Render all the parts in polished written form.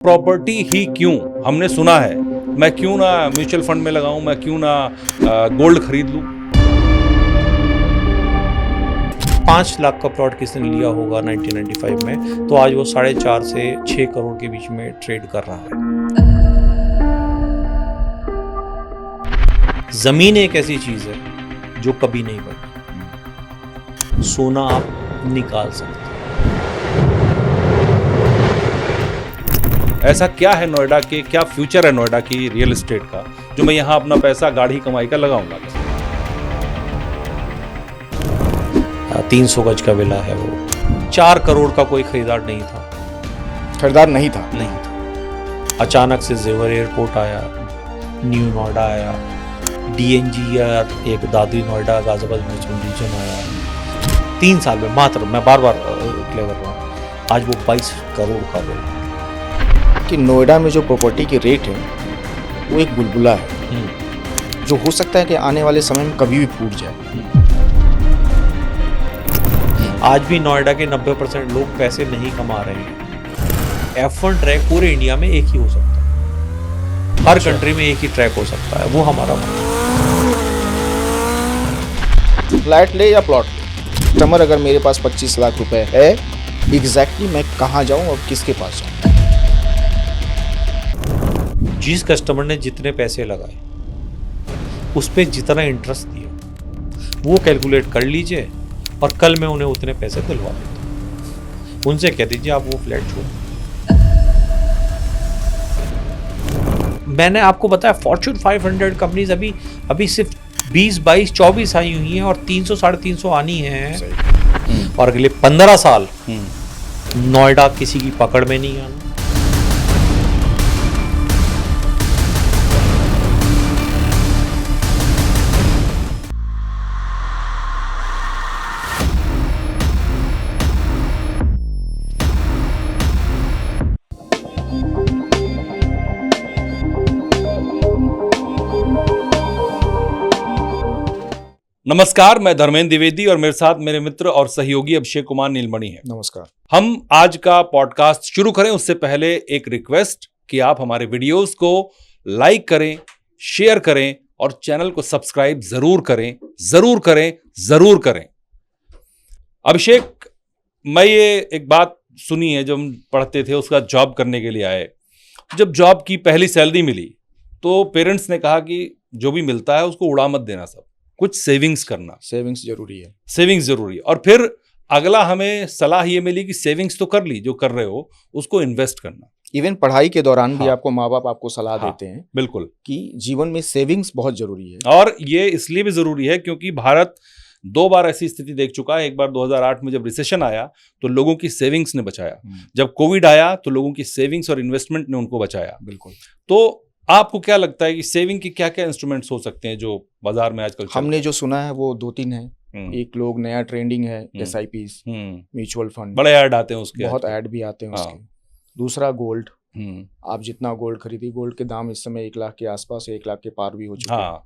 Property ही क्यों, हमने सुना है। मैं क्यों ना म्यूचुअल फंड में लगाऊं, मैं क्यों ना गोल्ड खरीद लूं। 5 लाख का प्लॉट किसी ने लिया होगा 1995 में, तो आज वो 4.5 से 6 करोड़ के बीच में ट्रेड कर रहा है। जमीन एक ऐसी चीज है जो कभी नहीं बढ़ती। सोना आप निकाल सकते हैं। ऐसा क्या है नोएडा के, क्या फ्यूचर है नोएडा की रियल एस्टेट का, जो मैं यहाँ अपना पैसा गाढ़ी कमाई का लगाऊंगा। 300 गज का विला है वो। 4 करोड़ का कोई खरीदार नहीं था। अचानक से जेवर एयरपोर्ट आया, न्यू नोएडा आया, डीएनजी या एक दादरी नोएडा गाजियाबाद म्यूनिसिपल रीजन आया। 3 साल में मात्र, मैं बार बार क्लियर कर रहा हूँ, आज वो 22 करोड़ का विला कि नोएडा में जो प्रॉपर्टी की रेट है वो एक बुलबुला है जो हो सकता है कि आने वाले समय में कभी भी फूट जाए। आज भी नोएडा के 90% लोग पैसे नहीं कमा रहे हैं। F1 ट्रैक पूरे इंडिया में एक ही हो सकता है, हर कंट्री में एक ही ट्रैक हो सकता है, वो हमारा फ्लैट ले या प्लॉट ले, कस्टमर अगर मेरे पास 25 लाख रुपए है, एग्जैक्टली मैं कहाँ जाऊँ और किसके पास जाऊँ। जिस कस्टमर ने जितने पैसे लगाए उस पे जितना इंटरेस्ट दिया वो कैलकुलेट कर लीजिए और कल मैं उन्हें उतने पैसे दिलवा देता हूँ। उनसे कह दीजिए आप वो फ्लैट छोड़। मैंने आपको बताया फॉर्च्यून 500 कंपनीज अभी सिर्फ 20, 22, 24 आई हुई हैं और 300, 350 आनी है और अगले 15 साल नोएडा किसी की पकड़ में नहीं आना। नमस्कार, मैं धर्मेंद्र द्विवेदी और मेरे साथ मेरे मित्र और सहयोगी अभिषेक कुमार नीलमणि है। नमस्कार। हम आज का पॉडकास्ट शुरू करें उससे पहले एक रिक्वेस्ट कि आप हमारे वीडियोस को लाइक करें, शेयर करें और चैनल को सब्सक्राइब जरूर करें। अभिषेक, मैं ये एक बात सुनी है, जो हम पढ़ते थे उसका जॉब करने के लिए आए, जब जॉब की पहली सैलरी मिली तो पेरेंट्स ने कहा कि जो भी मिलता है उसको उड़ा मत देना, सब कुछ सेविंग्स करना। सेविंग्स जरूरी है। और फिर अगला हमें सलाह ये मिली कि सेविंग्स तो कर ली, जो कर रहे हो उसको इन्वेस्ट करना। इवन पढ़ाई के दौरान भी हाँ। आपको माँ बाप आपको सलाह देते हैं बिल्कुल कि जीवन में सेविंग्स बहुत जरूरी है। और ये इसलिए भी जरूरी है क्योंकि भारत 2 बार ऐसी स्थिति देख चुका है। एक बार 2008 में जब रिसेशन आया तो लोगों की सेविंग्स ने बचाया, जब कोविड आया तो लोगों की सेविंग्स और इन्वेस्टमेंट ने उनको बचाया। बिल्कुल। तो आपको क्या लगता है कि सेविंग के क्या क्या इंस्ट्रूमेंट्स हो सकते हैं जो बाजार में आजकल हमने जो सुना है वो 2-3 है। एक लोग नया ट्रेंडिंग है SIPs, म्यूचुअल फंड, बड़े ऐड आते हैं उसके, बहुत ऐड भी आते हैं उसके। दूसरा गोल्ड, आप जितना गोल्ड खरीदिए, गोल्ड के दाम इस समय 1 लाख के आसपास, 1 लाख के पार भी हो चुके हैं।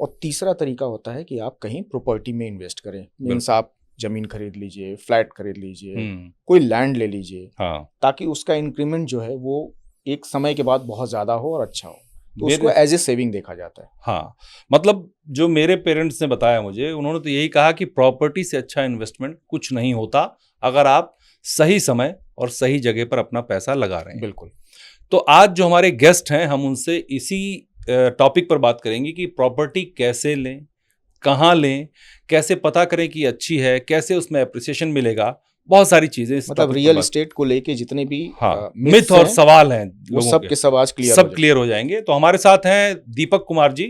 और तीसरा तरीका होता है कि आप कहीं प्रॉपर्टी में इन्वेस्ट करें। मीन्स आप जमीन खरीद लीजिए, फ्लैट खरीद लीजिए, कोई लैंड ले लीजिए, ताकि उसका इंक्रीमेंट जो है वो एक समय के बाद बहुत ज्यादा हो और अच्छा हो, तो उसको एज ए सेविंग देखा जाता है। हाँ, मतलब जो मेरे पेरेंट्स ने बताया मुझे, उन्होंने तो यही कहा कि प्रॉपर्टी से अच्छा इन्वेस्टमेंट कुछ नहीं होता अगर आप सही समय और सही जगह पर अपना पैसा लगा रहे हैं। बिल्कुल। तो आज जो हमारे गेस्ट हैं, हम उनसे इसी टॉपिक पर बात करेंगे कि प्रॉपर्टी कैसे लें, कहाँ लें, कैसे पता करें कि अच्छी है, कैसे उसमें एप्रिसिएशन मिलेगा, बहुत सारी चीजें। मतलब रियल एस्टेट को लेके जितने भी मिथ और सवाल हैं वो सब के सब आज क्लियर हो जाएंगे। तो हमारे साथ हैं दीपक कुमार जी।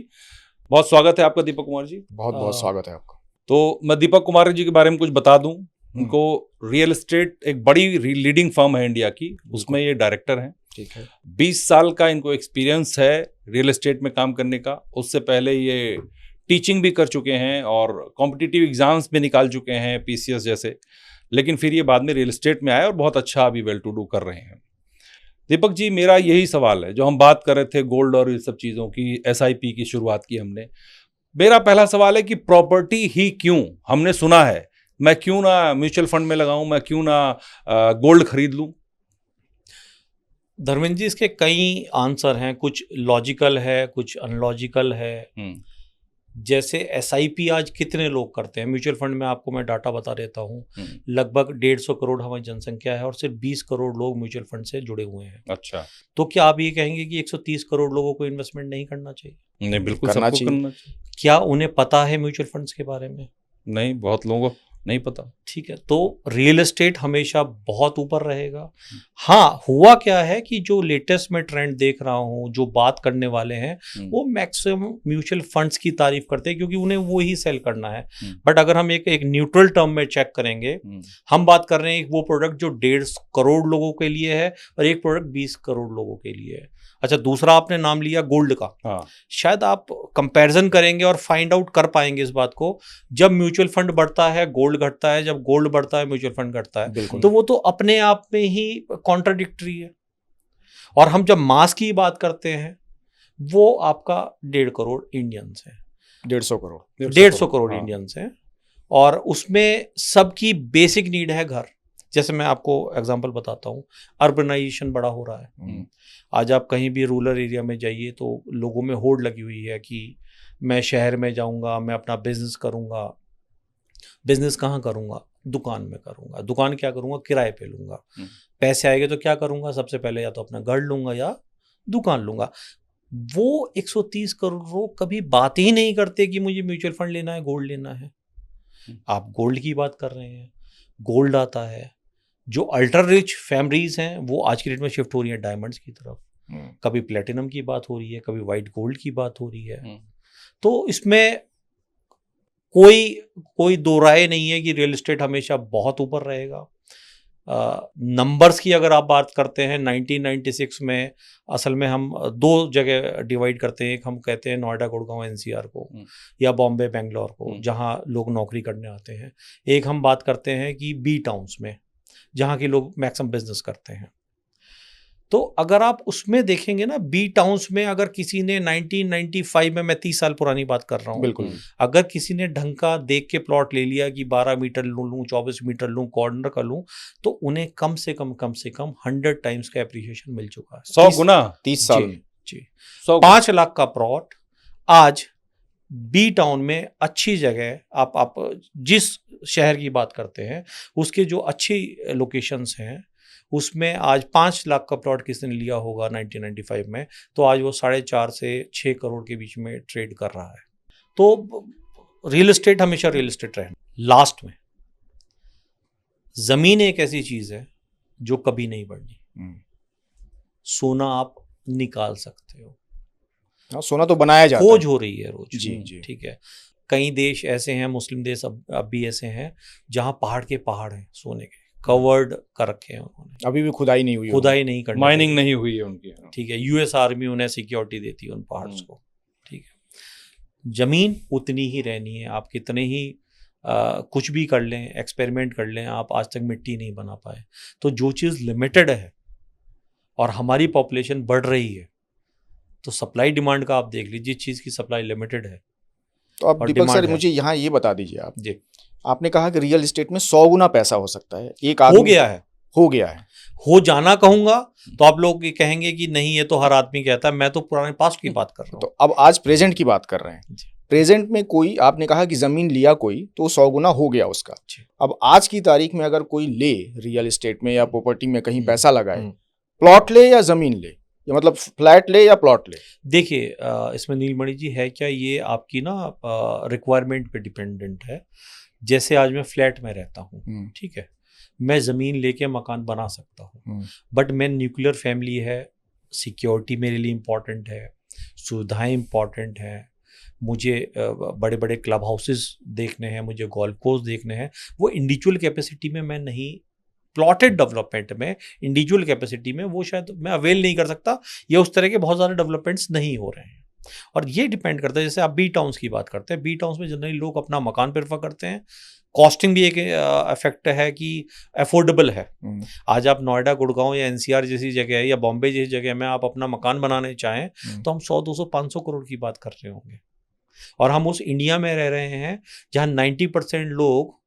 बहुत स्वागत है आपका दीपक कुमार जी। बहुत बहुत स्वागत है आपका। तो मैं दीपक कुमार जी के बारे में कुछ बता दूं। उनको रियल एस्टेट एक बड़ी लीडिंग फर्म है इंडिया की, उसमें ये डायरेक्टर हैं। ठीक है। 20 साल का इनको एक्सपीरियंस है रियल एस्टेट में काम करने का। उससे पहले ये टीचिंग भी कर चुके हैं और कॉम्पिटिटिव एग्जाम्स भी निकाल चुके हैं, PCS जैसे। लेकिन फिर ये बाद में रियल एस्टेट में आए और बहुत अच्छा अभी वेल टू डू कर रहे हैं। दीपक जी, मेरा यही सवाल है, जो हम बात कर रहे थे गोल्ड और ये सब चीज़ों की, SIP की शुरुआत की हमने। मेरा पहला सवाल है कि प्रॉपर्टी ही क्यों, हमने सुना है, मैं क्यों ना म्यूचुअल फंड में लगाऊं, मैं क्यों ना गोल्ड खरीद लूं। धर्मेंद्र जी, इसके कई आंसर हैं, कुछ लॉजिकल है, कुछ अनलॉजिकल है। जैसे SIP आज कितने लोग करते हैं? म्यूचुअल फंड में आपको मैं डाटा बता देता हूँ, लगभग 150 करोड़ हमारी जनसंख्या है और सिर्फ 20 करोड़ लोग म्यूचुअल फंड से जुड़े हुए हैं। अच्छा, तो क्या आप ये कहेंगे कि 130 करोड़ लोगों को इन्वेस्टमेंट नहीं करना चाहिए? नहीं, बिल्कुल करना सबको चाहिए। करना चाहिए। क्या उन्हें पता है म्यूचुअल फंड्स के बारे में? नहीं, बहुत लोगों को नहीं पता। ठीक है, तो रियल एस्टेट हमेशा बहुत ऊपर रहेगा। हाँ, हुआ क्या है कि जो लेटेस्ट में ट्रेंड देख रहा हूँ, जो बात करने वाले हैं वो मैक्सिमम म्यूचुअल फंड्स की तारीफ करते हैं क्योंकि उन्हें वो ही सेल करना है। बट अगर हम एक न्यूट्रल टर्म में चेक करेंगे, हम बात कर रहे हैं वो प्रोडक्ट जो 150 करोड़ लोगों के लिए है और एक प्रोडक्ट 20 करोड़ लोगों के लिए है। अच्छा, दूसरा आपने नाम लिया गोल्ड का। हाँ। शायद आप कंपैरिजन करेंगे और फाइंड आउट कर पाएंगे इस बात को, जब म्यूचुअल फंड बढ़ता है गोल्ड घटता है, जब गोल्ड बढ़ता है म्यूचुअल फंड घटता है। तो वो तो अपने आप में ही कॉन्ट्राडिक्टरी है। और हम जब मास की बात करते हैं, वो आपका 1.5 करोड़ इंडियंस है। 150 करोड़ इंडियंस हैं और उसमें सबकी बेसिक नीड है घर। जैसे मैं आपको एग्जांपल बताता हूँ, अर्बनाइजेशन बड़ा हो रहा है। आज आप कहीं भी रूरल एरिया में जाइए तो लोगों में होड़ लगी हुई है कि मैं शहर में जाऊंगा, मैं अपना बिजनेस करूंगा। बिजनेस कहाँ करूंगा? दुकान में करूंगा। दुकान क्या करूंगा? किराए पे लूंगा। पैसे आएंगे तो क्या करूंगा? सबसे पहले या तो अपना घर लूंगा या दुकान लूंगा। वो 130 करोड़ लोग कभी बात ही नहीं करते कि मुझे म्यूचुअल फंड लेना है, गोल्ड लेना है। आप गोल्ड की बात कर रहे हैं, गोल्ड आता है। जो अल्ट्रा रिच फैमिलीज हैं वो आज की डेट में शिफ्ट हो रही है डायमंड्स की तरफ। कभी प्लेटिनम की बात हो रही है, कभी वाइट गोल्ड की बात हो रही है। तो इसमें कोई दो राय नहीं है कि रियल एस्टेट हमेशा बहुत ऊपर रहेगा। नंबर्स की अगर आप बात करते हैं, 1996 में असल में हम दो जगह डिवाइड करते हैं। एक हम कहते हैं नोएडा, गुड़गांव, NCR को, या बॉम्बे, बेंगलोर को, जहां लोग नौकरी करने आते हैं। एक हम बात करते हैं कि बी टाउन्स में, जहाँ के लोग मैक्सिमम बिजनेस करते हैं। तो अगर आप उसमें देखेंगे ना, बी टाउन्स में अगर किसी ने 1995 में, मैं 30 साल पुरानी बात कर रहा हूँ, बिल्कुल, अगर किसी ने ढंग का देख के प्लॉट ले लिया कि 12 मीटर लूँ, 24 मीटर लूँ, कॉर्नर का लूँ, तो उन्हें कम से कम 100 टाइम्स का एप्रिसिएशन मिल चुका है। 100 गुना 30 साल में। जी 5 लाख का प्लॉट आज बी टाउन में अच्छी जगह, आप जिस शहर की बात करते हैं उसके जो अच्छी लोकेशंस हैं उसमें आज 5 लाख का प्लॉट किसी ने लिया होगा 1995 में, तो आज वो 4.5 से 6 करोड़ के बीच में ट्रेड कर रहा है। तो रियल एस्टेट हमेशा रियल एस्टेट रहे। लास्ट में जमीन एक ऐसी चीज है जो कभी नहीं बढ़नी। सोना आप निकाल सकते हो, सोना तो बनाया जाता है, खोज हो रही है रोज। जी। ठीक है, कई देश ऐसे हैं, मुस्लिम देश अब भी ऐसे हैं जहां पहाड़ के पहाड़ हैं सोने के, कवर्ड कर रखे हैं उन्होंने, अभी भी खुदाई नहीं हुई, खुदाई नहीं करनी, माइनिंग नहीं हुई है उनकी। ठीक है, US आर्मी उन्हें सिक्योरिटी देती है उन पहाड़ों को। ठीक है, जमीन उतनी ही रहनी है। आप कितने ही कुछ भी कर लें, एक्सपेरिमेंट कर लें, आप आज तक मिट्टी नहीं बना पाए। तो जो चीज़ लिमिटेड है और हमारी पॉपुलेशन बढ़ रही है, तो सप्लाई डिमांड का आप देख लीजिए, जिस चीज़ की सप्लाई लिमिटेड है। तो आप दीपक सर मुझे यहाँ ये बता दीजिए, आप जी, आपने कहा कि रियल एस्टेट में 100 गुना पैसा हो सकता है। एक आदमी हो गया है, हो जाना कहूंगा तो आप लोग कहेंगे कि नहीं ये तो हर आदमी कहता है, मैं तो पुराने पास्ट की बात कर रहा हूँ। तो अब आज प्रेजेंट की बात कर रहे हैं। प्रेजेंट में कोई, आपने कहा कि जमीन लिया कोई तो 100 गुना हो गया उसका। अब आज की तारीख में अगर कोई ले रियल एस्टेट में या प्रॉपर्टी में कहीं पैसा लगाए, प्लॉट ले या जमीन ले, या मतलब फ्लैट ले या प्लॉट ले, देखिए इसमें नीलमणि जी है क्या, ये आपकी ना रिक्वायरमेंट पे डिपेंडेंट है। जैसे आज मैं फ्लैट में रहता हूँ, ठीक है, मैं ज़मीन लेके मकान बना सकता हूँ, बट मैं न्यूक्लियर फैमिली है, सिक्योरिटी मेरे लिए इम्पॉर्टेंट है, सुविधाएं इम्पॉर्टेंट हैं, मुझे बड़े बड़े क्लब हाउसेस देखने हैं, मुझे गोल्फ कोर्स देखने हैं। वो इंडिविजुअल कैपेसिटी में मैं नहीं, प्लॉटेड डेवलपमेंट में, इंडिविजुअल कैपेसिटी में वो शायद मैं अवेल नहीं कर सकता, या उस तरह के बहुत सारे डेवलपमेंट्स नहीं हो रहे हैं। और ये डिपेंड करता है, जैसे आप बी टाउन्स की बात करते हैं, बी टाउन्स में जनरली लोग अपना मकान प्रेफर करते हैं। कॉस्टिंग भी एक इफेक्ट है कि अफोर्डेबल है। आज आप नोएडा, गुड़गांव या NCR जैसी जगह या बॉम्बे जैसी जगह में आप अपना मकान बनाने चाहें तो हम 100, 200, 500 करोड़ की बात कर रहे होंगे। और हम उस इंडिया में रह रहे हैं जहाँ 90% लोग,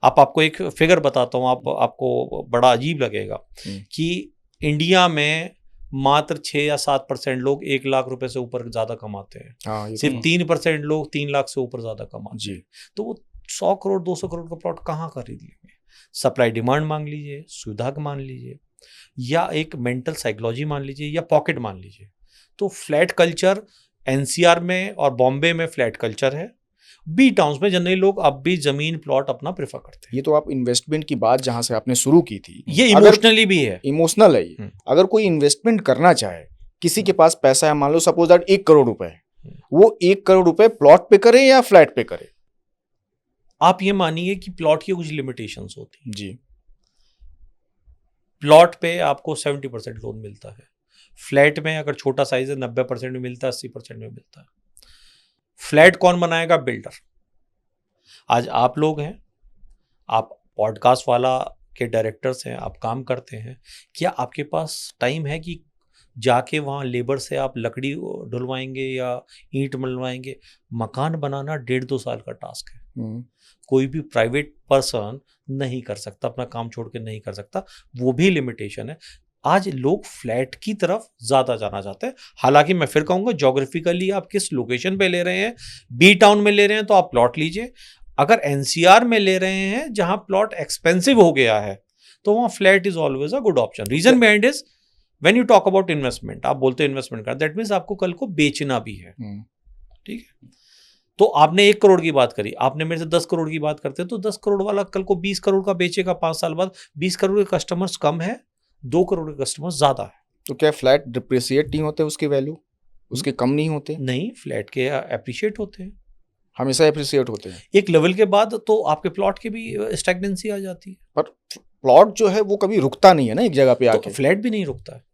आपको एक फिगर बताता हूँ, आपको बड़ा अजीब लगेगा कि इंडिया में मात्र 6 या 7% लोग 1 लाख रुपए से ऊपर ज्यादा कमाते हैं। हाँ, सिर्फ 3% लोग 3 लाख से ऊपर ज्यादा कमाते हैं। तो वो 100 करोड़ 200 करोड़ का प्लॉट कहाँ खरीद लेंगे? सप्लाई डिमांड मान लीजिए, सुविधा मान लीजिए, या एक मेंटल साइकोलॉजी मान लीजिए, या पॉकेट मान लीजिए। तो फ्लैट कल्चर एनसीआर में और बॉम्बे में फ्लैट कल्चर है। बी टाउन्स में जनरली लोग अब भी जमीन प्लॉट अपना प्रेफर करते हैं। ये तो आप इन्वेस्टमेंट की बात जहां से आपने शुरू की थी, ये इमोशनली भी है। इमोशनल है ये। अगर कोई इन्वेस्टमेंट करना चाहे, किसी के पास पैसा है, मान लो सपोज दैट 1 करोड़ रुपए है, वो 1 करोड़ रुपए प्लॉट पे करे या फ्लैट पे करे? आप ये मानिए कि प्लॉट की कुछ लिमिटेशंस होती हैं जी। प्लॉट पे आपको 70% लोन मिलता है, फ्लैट में अगर छोटा साइज है 90% में मिलता है, 80% में मिलता है। फ्लैट कौन बनाएगा? बिल्डर। आज आप लोग हैं, आप पॉडकास्ट वाला के डायरेक्टर्स हैं, आप काम करते हैं, क्या आपके पास टाइम है कि जाके वहाँ लेबर से आप लकड़ी डुलवाएंगे या ईंट मलवाएंगे? मकान बनाना 1.5-2 साल का टास्क है। कोई भी प्राइवेट पर्सन नहीं कर सकता, अपना काम छोड़ के नहीं कर सकता, वो भी लिमिटेशन है। आज लोग फ्लैट की तरफ ज्यादा जाना चाहते हैं। हालांकि मैं फिर कहूंगा ज्योग्राफिकली आप किस लोकेशन पे ले रहे हैं, बी टाउन में ले रहे हैं तो आप प्लॉट लीजिए। अगर एनसीआर में ले रहे हैं जहां प्लॉट एक्सपेंसिव हो गया है तो वहां flat is always a good option. Reason behind is when you talk about investment, आप बोलते हैं इन्वेस्टमेंट कर, दैट मीन्स आपको कल को बेचना भी है। ठीक है, तो आपने 1 करोड़ की बात करी, आपने मेरे से 10 करोड़ की बात करते हैं, तो 10 करोड़ वाला कल को 20 करोड़ का बेचेगा 5 साल बाद। 20 करोड़ के कस्टमर्स कम है, 2 करोड़ के कस्टमर्स ज्यादा है। तो क्या फ्लैट डिप्रिसिएट नहीं होते, उसके वैल्यू उसके कम नहीं होते? नहीं, फ्लैट के अप्रिशिएट होते हैं, हमेशा अप्रिसिएट होते हैं। एक लेवल के बाद तो आपके प्लॉट की भी स्टैग्नेंसी आ जाती है। पर प्लॉट जो है वो कभी रुकता नहीं है ना एक जगह पे आके। तो फ्लैट भी नहीं रुकता है।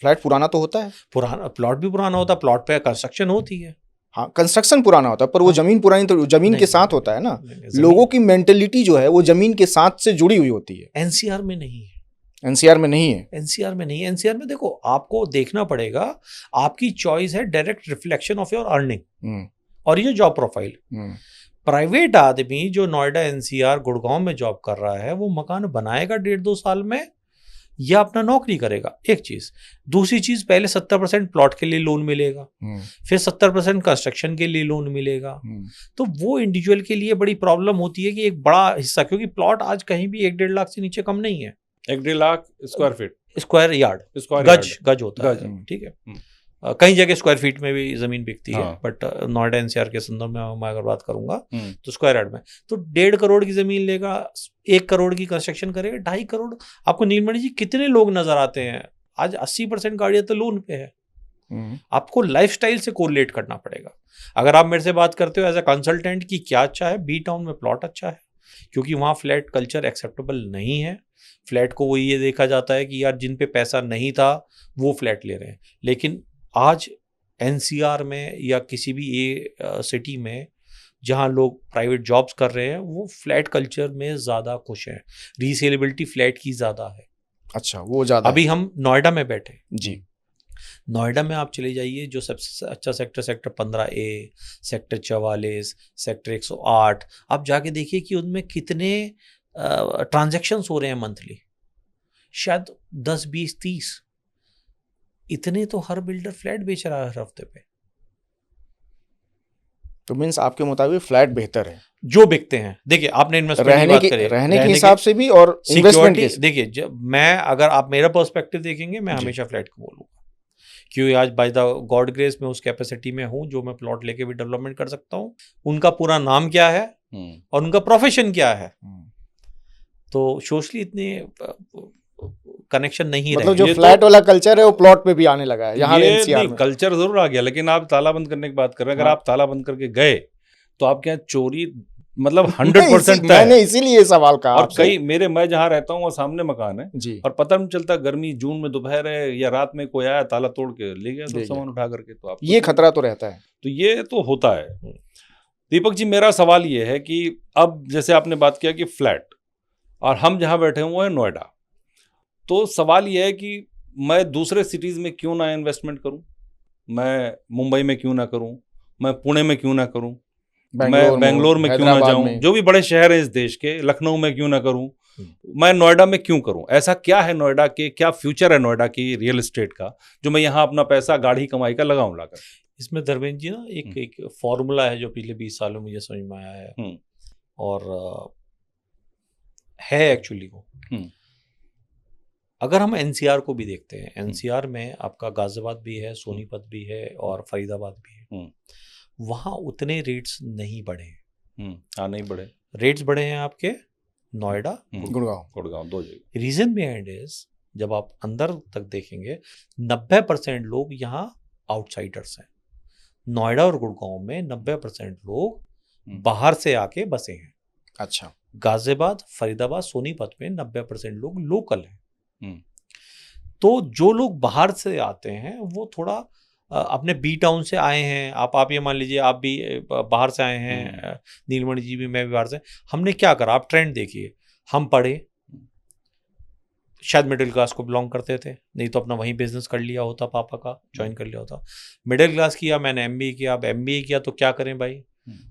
फ्लैट पुराना तो होता है, पुराना प्लॉट भी पुराना होता है, प्लॉट पे कंस्ट्रक्शन होती है। हाँ, कंस्ट्रक्शन पुराना होता है, पर वो जमीन पुरानी तो जमीन के साथ होता है ना। लोगों की मेंटेलिटी जो है वो जमीन के साथ से जुड़ी हुई होती है। एनसीआर में नहीं है। एनसीआर में नहीं है। एनसीआर में नहीं है। एनसीआर में देखो, आपको देखना पड़ेगा, आपकी चॉइस है direct reflection of your earning और ये जॉब प्रोफाइल। प्राइवेट आदमी जो नोएडा, एनसीआर, गुड़गांव में जॉब कर रहा है, वो मकान बनाएगा 1.5-2 साल में या अपना नौकरी करेगा, एक चीज। दूसरी चीज, पहले 70% प्लॉट के लिए लोन मिलेगा, फिर 70% कंस्ट्रक्शन के लिए लोन मिलेगा। तो वो इंडिविजुअल के लिए बड़ी प्रॉब्लम होती है कि एक बड़ा हिस्सा, क्योंकि प्लॉट आज कहीं भी 1-1.5 लाख से नीचे कम नहीं है। 1-1.5 lakh square feet, square yard, गज होता है। ठीक है, कई जगह स्क्वायर फीट में भी जमीन बिकती है, बट नोएडा एनसीआर के संदर्भ में मैं अगर बात करूंगा तो स्क्वायर यार्ड में तो 1.5 करोड़ की जमीन लेगा, 1 करोड़ की कंस्ट्रक्शन करेगा, 2.5 करोड़। आपको नीलमणि जी कितने लोग नजर आते हैं आज? 80% गाड़ियां तो लोन पे है। आपको लाइफस्टाइल से कोरिलेट करना पड़ेगा। अगर आप मेरे से बात करते हो एज अ कंसल्टेंट कि क्या अच्छा है, बी टाउन में प्लॉट अच्छा है, क्योंकि वहां फ्लैट कल्चर एक्सेप्टेबल नहीं है। फ्लैट को वो ये देखा जाता है कि यार जिन पे पैसा नहीं था वो फ्लैट ले रहे हैं। लेकिन आज एनसीआर में या किसी भी सिटी में जहां लोग प्राइवेट जॉब्स कर रहे हैं, वो फ्लैट कल्चर में ज़्यादा खुश हैं। रीसेलेबिलिटी फ्लैट की ज़्यादा है। अच्छा, वो ज़्यादा। अभी हम नोएडा में बैठे जी, नोएडा में आप चले जाइए, जो सबसे अच्छा सेक्टर 15A, सेक्टर 44, सेक्टर 108, आप जाके देखिए कि उनमें कितने ट्रांजैक्शंस हो रहे हैं मंथली। शायद 10, 20, 30 इतने तो हर बिल्डर फ्लैट बेच रहा है हर हफ्ते पे। तो मीन्स आपके मुताबिक फ्लैट बेहतर है जो बिकते हैं। देखिए, आपने इन्वेस्टमेंट की बात करी, रहने के हिसाब से भी और इन्वेस्टमेंट के। देखिए, मैं अगर आप मेरा पर्सपेक्टिव देखेंगे, मैं हमेशा फ्लैट को बोलूंगा, क्योंकि आज बाय द गॉड ग्रेस में उस कैपेसिटी में हूं जो मैं प्लॉट लेके भी डेवलपमेंट कर सकता हूं। उनका पूरा नाम क्या है और उनका प्रोफेशन क्या है, तो सोशली इतने कनेक्शन नहीं मतलब जो फ्लैट वाला कल्चर है वो प्लॉट पे भी आने लगा है यहाँ नहीं, कल्चर जरूर आ गया, लेकिन आप ताला बंद करने की बात कर रहे हैं। अगर आप ताला बंद करके गए तो आपके यहाँ चोरी मतलब 100% मैंने इसीलिए सवाल कहा। और कई मैं जहाँ रहता हूँ वो सामने मकान है जी, और पता नहीं चलता गर्मी जून में दोपहर है या रात में कोई आया ताला तोड़ के ले गया तो सामान उठा करके। तो आप ये खतरा तो रहता है। तो ये तो होता है। दीपक जी, मेरा सवाल ये है कि अब जैसे आपने बात किया कि फ्लैट, और हम जहाँ बैठे हुए हैं नोएडा, तो सवाल ये है कि मैं दूसरे सिटीज़ में क्यों ना इन्वेस्टमेंट करूं? मैं मुंबई में क्यों ना करूं? मैं पुणे में क्यों ना करूं? मैं बेंगलोर में क्यों ना जाऊं? जो भी बड़े शहर हैं इस देश के, लखनऊ में क्यों ना करूं? मैं नोएडा में क्यों करूं? ऐसा क्या है नोएडा के, क्या फ्यूचर है नोएडा की रियल एस्टेट का, जो मैं यहाँ अपना पैसा गाढ़ी कमाई का लगाऊं लाकर? इसमें धर्मेंद्र जी ना एक फॉर्मूला है जो पिछले 20 सालों में मुझे समझ में आया है, और है एक्चुअली वो। अगर हम एनसीआर को भी देखते हैं, एनसीआर में आपका गाजियाबाद भी है, सोनीपत भी है और फरीदाबाद भी है। वहाँ उतने रेट्स नहीं बढ़े हैं। हाँ, नहीं बढ़े। रेट्स बढ़े हैं आपके नोएडा, गुड़गांव, दो जगह। रीजन बिहाइंड इज, जब आप अंदर तक देखेंगे 90% लोग यहाँ आउटसाइडर्स हैं। नोएडा और गुड़गांव में 90% लोग बाहर से आके बसे हैं। अच्छा। गाजियाबाद, फरीदाबाद, सोनीपत में 90% लोग लोकल हैं। तो जो लोग बाहर से आते हैं वो थोड़ा अपने बी टाउन से आए हैं। आप ये मान लीजिए, आप भी बाहर से आए हैं, नीलमणि जी भी, मैं भी बाहर से। हमने क्या करा, आप ट्रेंड देखिए। हम पढ़े, शायद मिडिल क्लास को बिलोंग करते थे, नहीं तो अपना वहीं बिजनेस कर लिया होता, पापा का ज्वाइन कर लिया होता। मिडिल क्लास किया, मैंने एमबीए किया। अब एमबीए किया तो क्या करें भाई,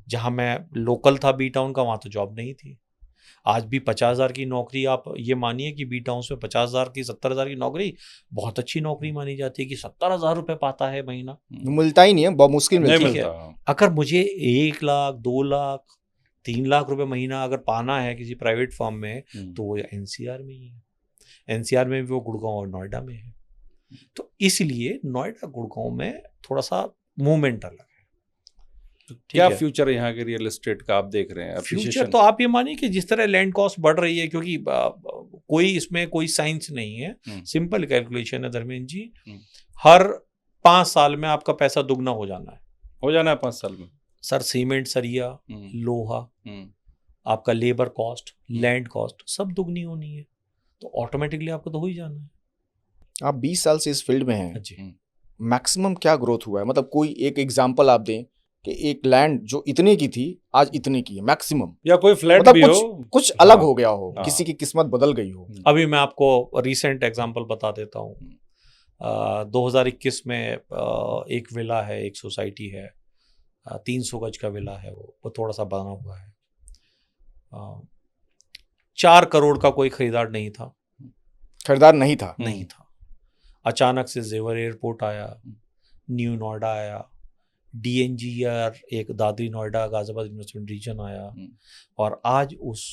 जहां मैं लोकल था बी टाउन का, वहां तो जॉब नहीं थी। आज भी 50,000 की नौकरी, आप ये मानिए कि बी टाउन में 50,000 की, 70,000 की नौकरी बहुत अच्छी नौकरी मानी जाती है, कि 70,000 रुपए पाता है महीना। मिलता ही नहीं है, बहुत मुश्किल मिलता है। अगर मुझे 1 लाख, 2 लाख, 3 लाख रुपए महीना अगर पाना है किसी प्राइवेट फर्म में, तो वो एनसीआर में ही है। एनसीआर में भी वो गुड़गांव और नोएडा में है। तो इसलिए नोएडा गुड़गांव में थोड़ा सा मूवमेंट अलग है। क्या फ्यूचर है यहाँ के रियल एस्टेट का आप देख रहे हैं? फ्यूचर तो आप ये मानिए कि जिस तरह लैंड कॉस्ट बढ़ रही है, क्योंकि कोई इसमें कोई साइंस नहीं है, सिंपल कैलकुलेशन है धर्मेंद्र जी। हर 5 साल में आपका पैसा दुगना हो जाना है 5 साल में। सर, सीमेंट, सरिया, लोहा, आपका लेबर कॉस्ट, लैंड कॉस्ट सब दुगनी होनी है, तो ऑटोमेटिकली आपको तो हो ही जाना है। आप 20 साल से इस फील्ड में हैं, मैक्सिमम क्या ग्रोथ हुआ है? मतलब कोई एक एग्जांपल आप दें कि एक लैंड जो इतने की थी आज इतने की है मैक्सिमम, या कोई फ्लैट मतलब भी कुछ अलग हो गया हो, किसी की किस्मत बदल गई हो। अभी मैं आपको रीसेंट एग्जांपल बता देता हूँ। 2021 में एक विला है, एक सोसाइटी है, 300 गज का विला है, वो थोड़ा सा बना हुआ है। 4 करोड़ का कोई खरीदार नहीं था। नहीं था। अचानक से जेवर एयरपोर्ट आया, न्यू नोएडा आया, DNGR एक दादरी नोएडा गाजियाबाद इन्वेस्टमेंट रीजन आया, और आज उस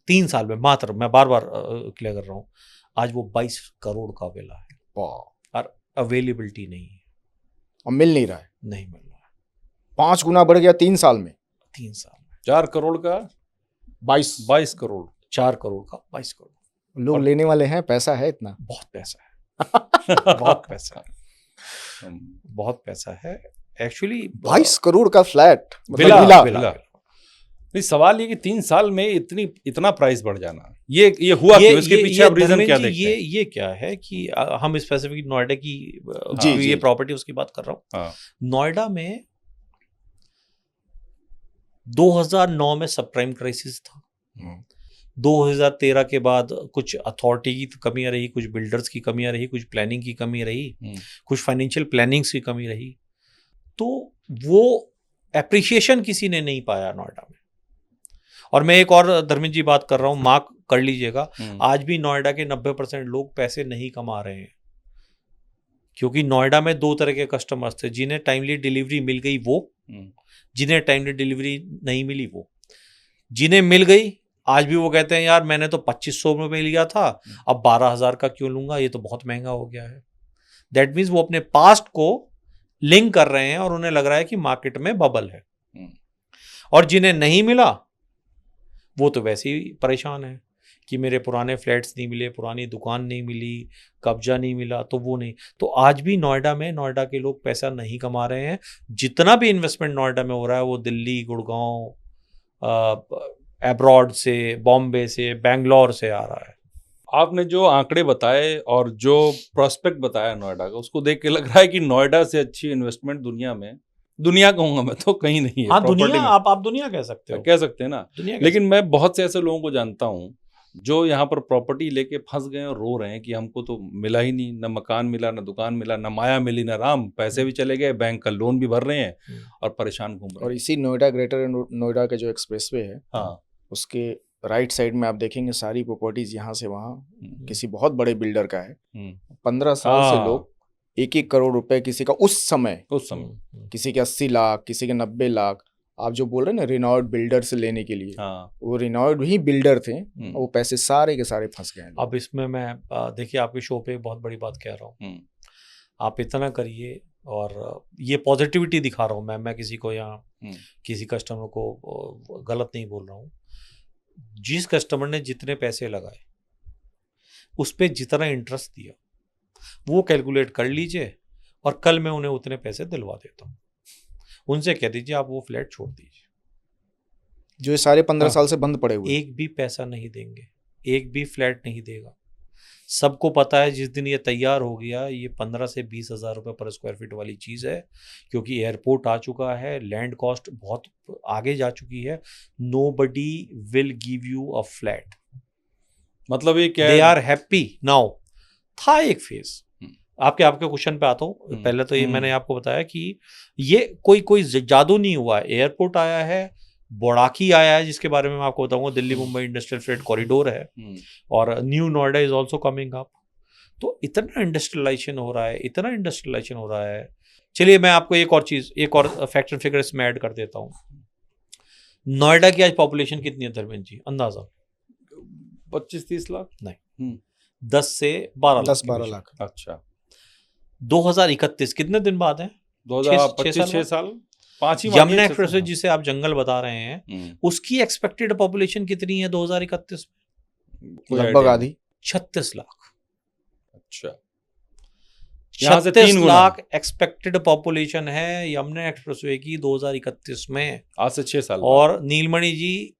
3 साल में मात्र, मैं बार बार क्लियर कर रहा हूँ, आज वो 22 करोड़ का विला है, और अवेलेबिलिटी नहीं है, और मिल नहीं रहा है। नहीं मिल रहा है। 5 गुना बढ़ गया 3 साल में। 4 करोड़ का 22 करोड़, 4 करोड़ का 22 करोड़। लोग लेने वाले हैं, पैसा है इतना, बहुत पैसा है। बहुत पैसा है, बहुत पैसा है एक्चुअली। 22 करोड़ का फ्लैट, विला। नहीं, सवाल ये कि 3 साल में इतना प्राइस बढ़ जाना, ये हुआ क्यों? इसके पीछे आप रीजन क्या देखते हैं? ये क्या है कि हम स्पेसिफिक नोएडा की ये प्रॉपर्टी उसकी बात कर रहा हूँ। नोएडा में 2009 में सब प्राइम क्राइसिस था। 2013 के बाद कुछ अथॉरिटी की कमियां रही, कुछ बिल्डर्स की कमियां रही, कुछ प्लानिंग की कमी रही, कुछ फाइनेंशियल प्लानिंग्स की कमी रही, तो वो एप्रिसिएशन किसी ने नहीं पाया नोएडा में। और मैं एक और धर्मेंद्र जी बात कर रहा हूँ, मार्क कर लीजिएगा, आज भी नोएडा के 90% लोग पैसे नहीं कमा रहे हैं, क्योंकि नोएडा में 2 तरह के कस्टमर्स थे, जिन्हें टाइमली डिलीवरी मिल गई वो, जिन्हें टाइमली डिलीवरी नहीं मिली वो। जिन्हें मिल गई आज भी वो कहते हैं यार मैंने तो 2500 में लिया था, अब 12,000 का क्यों लूंगा, ये तो बहुत महंगा हो गया है। दैट मीन्स वो अपने पास्ट को लिंक कर रहे हैं और उन्हें लग रहा है कि मार्केट में बबल है। और जिन्हें नहीं मिला वो तो वैसे ही परेशान है कि मेरे पुराने फ्लैट्स नहीं मिले, पुरानी दुकान नहीं मिली, कब्जा नहीं मिला, तो वो नहीं। तो आज भी नोएडा के लोग पैसा नहीं कमा रहे हैं। जितना भी इन्वेस्टमेंट नोएडा में हो रहा है वो दिल्ली, गुड़गांव, अब्रॉड से, बॉम्बे से, बेंगलोर से आ रहा है। आपने जो आंकड़े बताए और जो प्रोस्पेक्ट बताया नोएडा का, उसको देख के लग रहा है कि नोएडा से अच्छी इन्वेस्टमेंट दुनिया कहूंगा मैं तो कहीं नहीं है। हाँ, दुनिया आप दुनिया कह सकते हो, कह सकते हैं ना। लेकिन मैं बहुत से ऐसे लोगों को जानता हूँ जो यहाँ पर प्रॉपर्टी लेके फंस गए और रो रहे हैं कि हमको तो मिला ही नहीं, न मकान मिला, न दुकान मिला, न माया मिली, न राम, पैसे भी चले गए, बैंक का लोन भी भर रहे हैं और परेशान घूम रहे हैं। और इसी नोएडा, ग्रेटर नोएडा के जो एक्सप्रेसवे है, हाँ, उसके राइट साइड में आप देखेंगे सारी प्रॉपर्टीज यहाँ से वहाँ किसी बहुत बड़े बिल्डर का है। 15 साल से लोग 1-1 करोड़ रुपए किसी का उस समय किसी के 80 लाख, किसी के 90 लाख, आप जो बोल रहे हैं ना रिनॉल्ड बिल्डर से लेने के लिए, वो रिनॉल्ड ही बिल्डर थे, वो पैसे सारे के सारे फंस गए। अब इसमें मैं देखिए आपके शो पे बहुत बड़ी बात कह रहा हूँ, आप इतना करिए, और ये पॉजिटिविटी दिखा रहा हूँ मैं किसी को यहाँ किसी कस्टमर को गलत नहीं बोल रहा हूँ। जिस कस्टमर ने जितने पैसे लगाए उस पे जितना इंटरेस्ट दिया वो कैलकुलेट कर लीजिए, और कल मैं उन्हें उतने पैसे दिलवा देता हूँ। उनसे कह दीजिए आप वो फ्लैट छोड़ दीजिए, जो ये सारे 15 साल से बंद पड़े हुए, एक भी पैसा नहीं देंगे, एक भी फ्लैट नहीं देगा। सबको पता है जिस दिन ये तैयार हो गया, ये 15 से 20 हज़ार रुपये पर स्क्वायर फीट वाली चीज़ है, क्योंकि एयरपोर्ट आ चुका है, लैंड कॉस्ट बहुत आगे जा चुकी है। Nobody will give you a flat, मतलब ये क्या, दे आर हैप्पी नाउ। था एक फेज, आपके क्वेश्चन पे आता हूँ। पहले तो ये मैंने आपको बताया कि ये कोई जादू नहीं हुआ है। एयरपोर्ट आया है, बोड़ाकी आया है, जिसके बारे में मैं आपको बताऊंगा, Delhi Mumbai industrial freight corridor है, और new Noida is also coming up. तो इतना इंडस्ट्रियलाइजेशन हो रहा है, चलिए मैं आपको एक और फैक्टर फिगर इसमें ऐड कर देता हूँ। नोएडा की आज पॉपुलेशन कितनी है धर्मेंद्र जी, अंदाजा? 25-30 लाख नहीं, 10 से 12 लाख। अच्छा, 2031 कितने दिन बाद है? 2025 साल। 5 ही यमुना एक्सप्रेसवे जिसे आप जंगल बता रहे हैं, उसकी एक्सपेक्टेड पॉपुलेशन कितनी है 2031 में? लगभग आधी, 36 लाख। अच्छा, 36 लाख एक्सपेक्टेड पॉपुलेशन है यमुना एक्सप्रेसवे की 2031 में, आज से 6 साल। और नीलमणि जी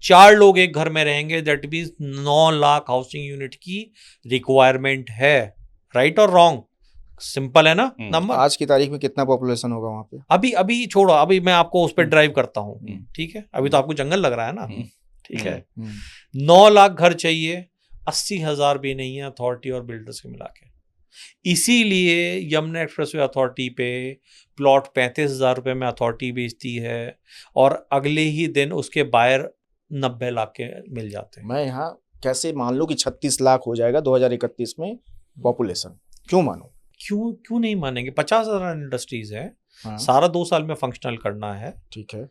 4 लोग एक घर में रहेंगे, that means 9 lakh housing unit की रिक्वायरमेंट है। राइट और रॉन्ग? सिंपल है ना नंबर। आज की तारीख में कितना पॉपुलेशन होगा वहां पे? अभी छोड़ो, अभी मैं आपको उस पर ड्राइव करता हूँ, ठीक है? अभी तो आपको जंगल लग रहा है ना, ठीक है? 9 लाख घर चाहिए, 80,000 भी नहीं है अथॉरिटी और बिल्डर्स के मिला के। इसीलिए यमुना एक्सप्रेसवे अथॉरिटी पे प्लॉट 35,000 रुपये में अथॉरिटी बेचती है, और अगले ही दिन उसके बायर 90 लाख के मिल जाते हैं। मैं यहाँ कैसे मान लूँ कि 36 लाख हो जाएगा 2031 में पॉपुलेशन? क्यों मानूं? क्यों नहीं मानेंगे? 50,000 इंडस्ट्रीज है, हाँ। सारा 2 साल में फंक्शनल करना है, ठीक है।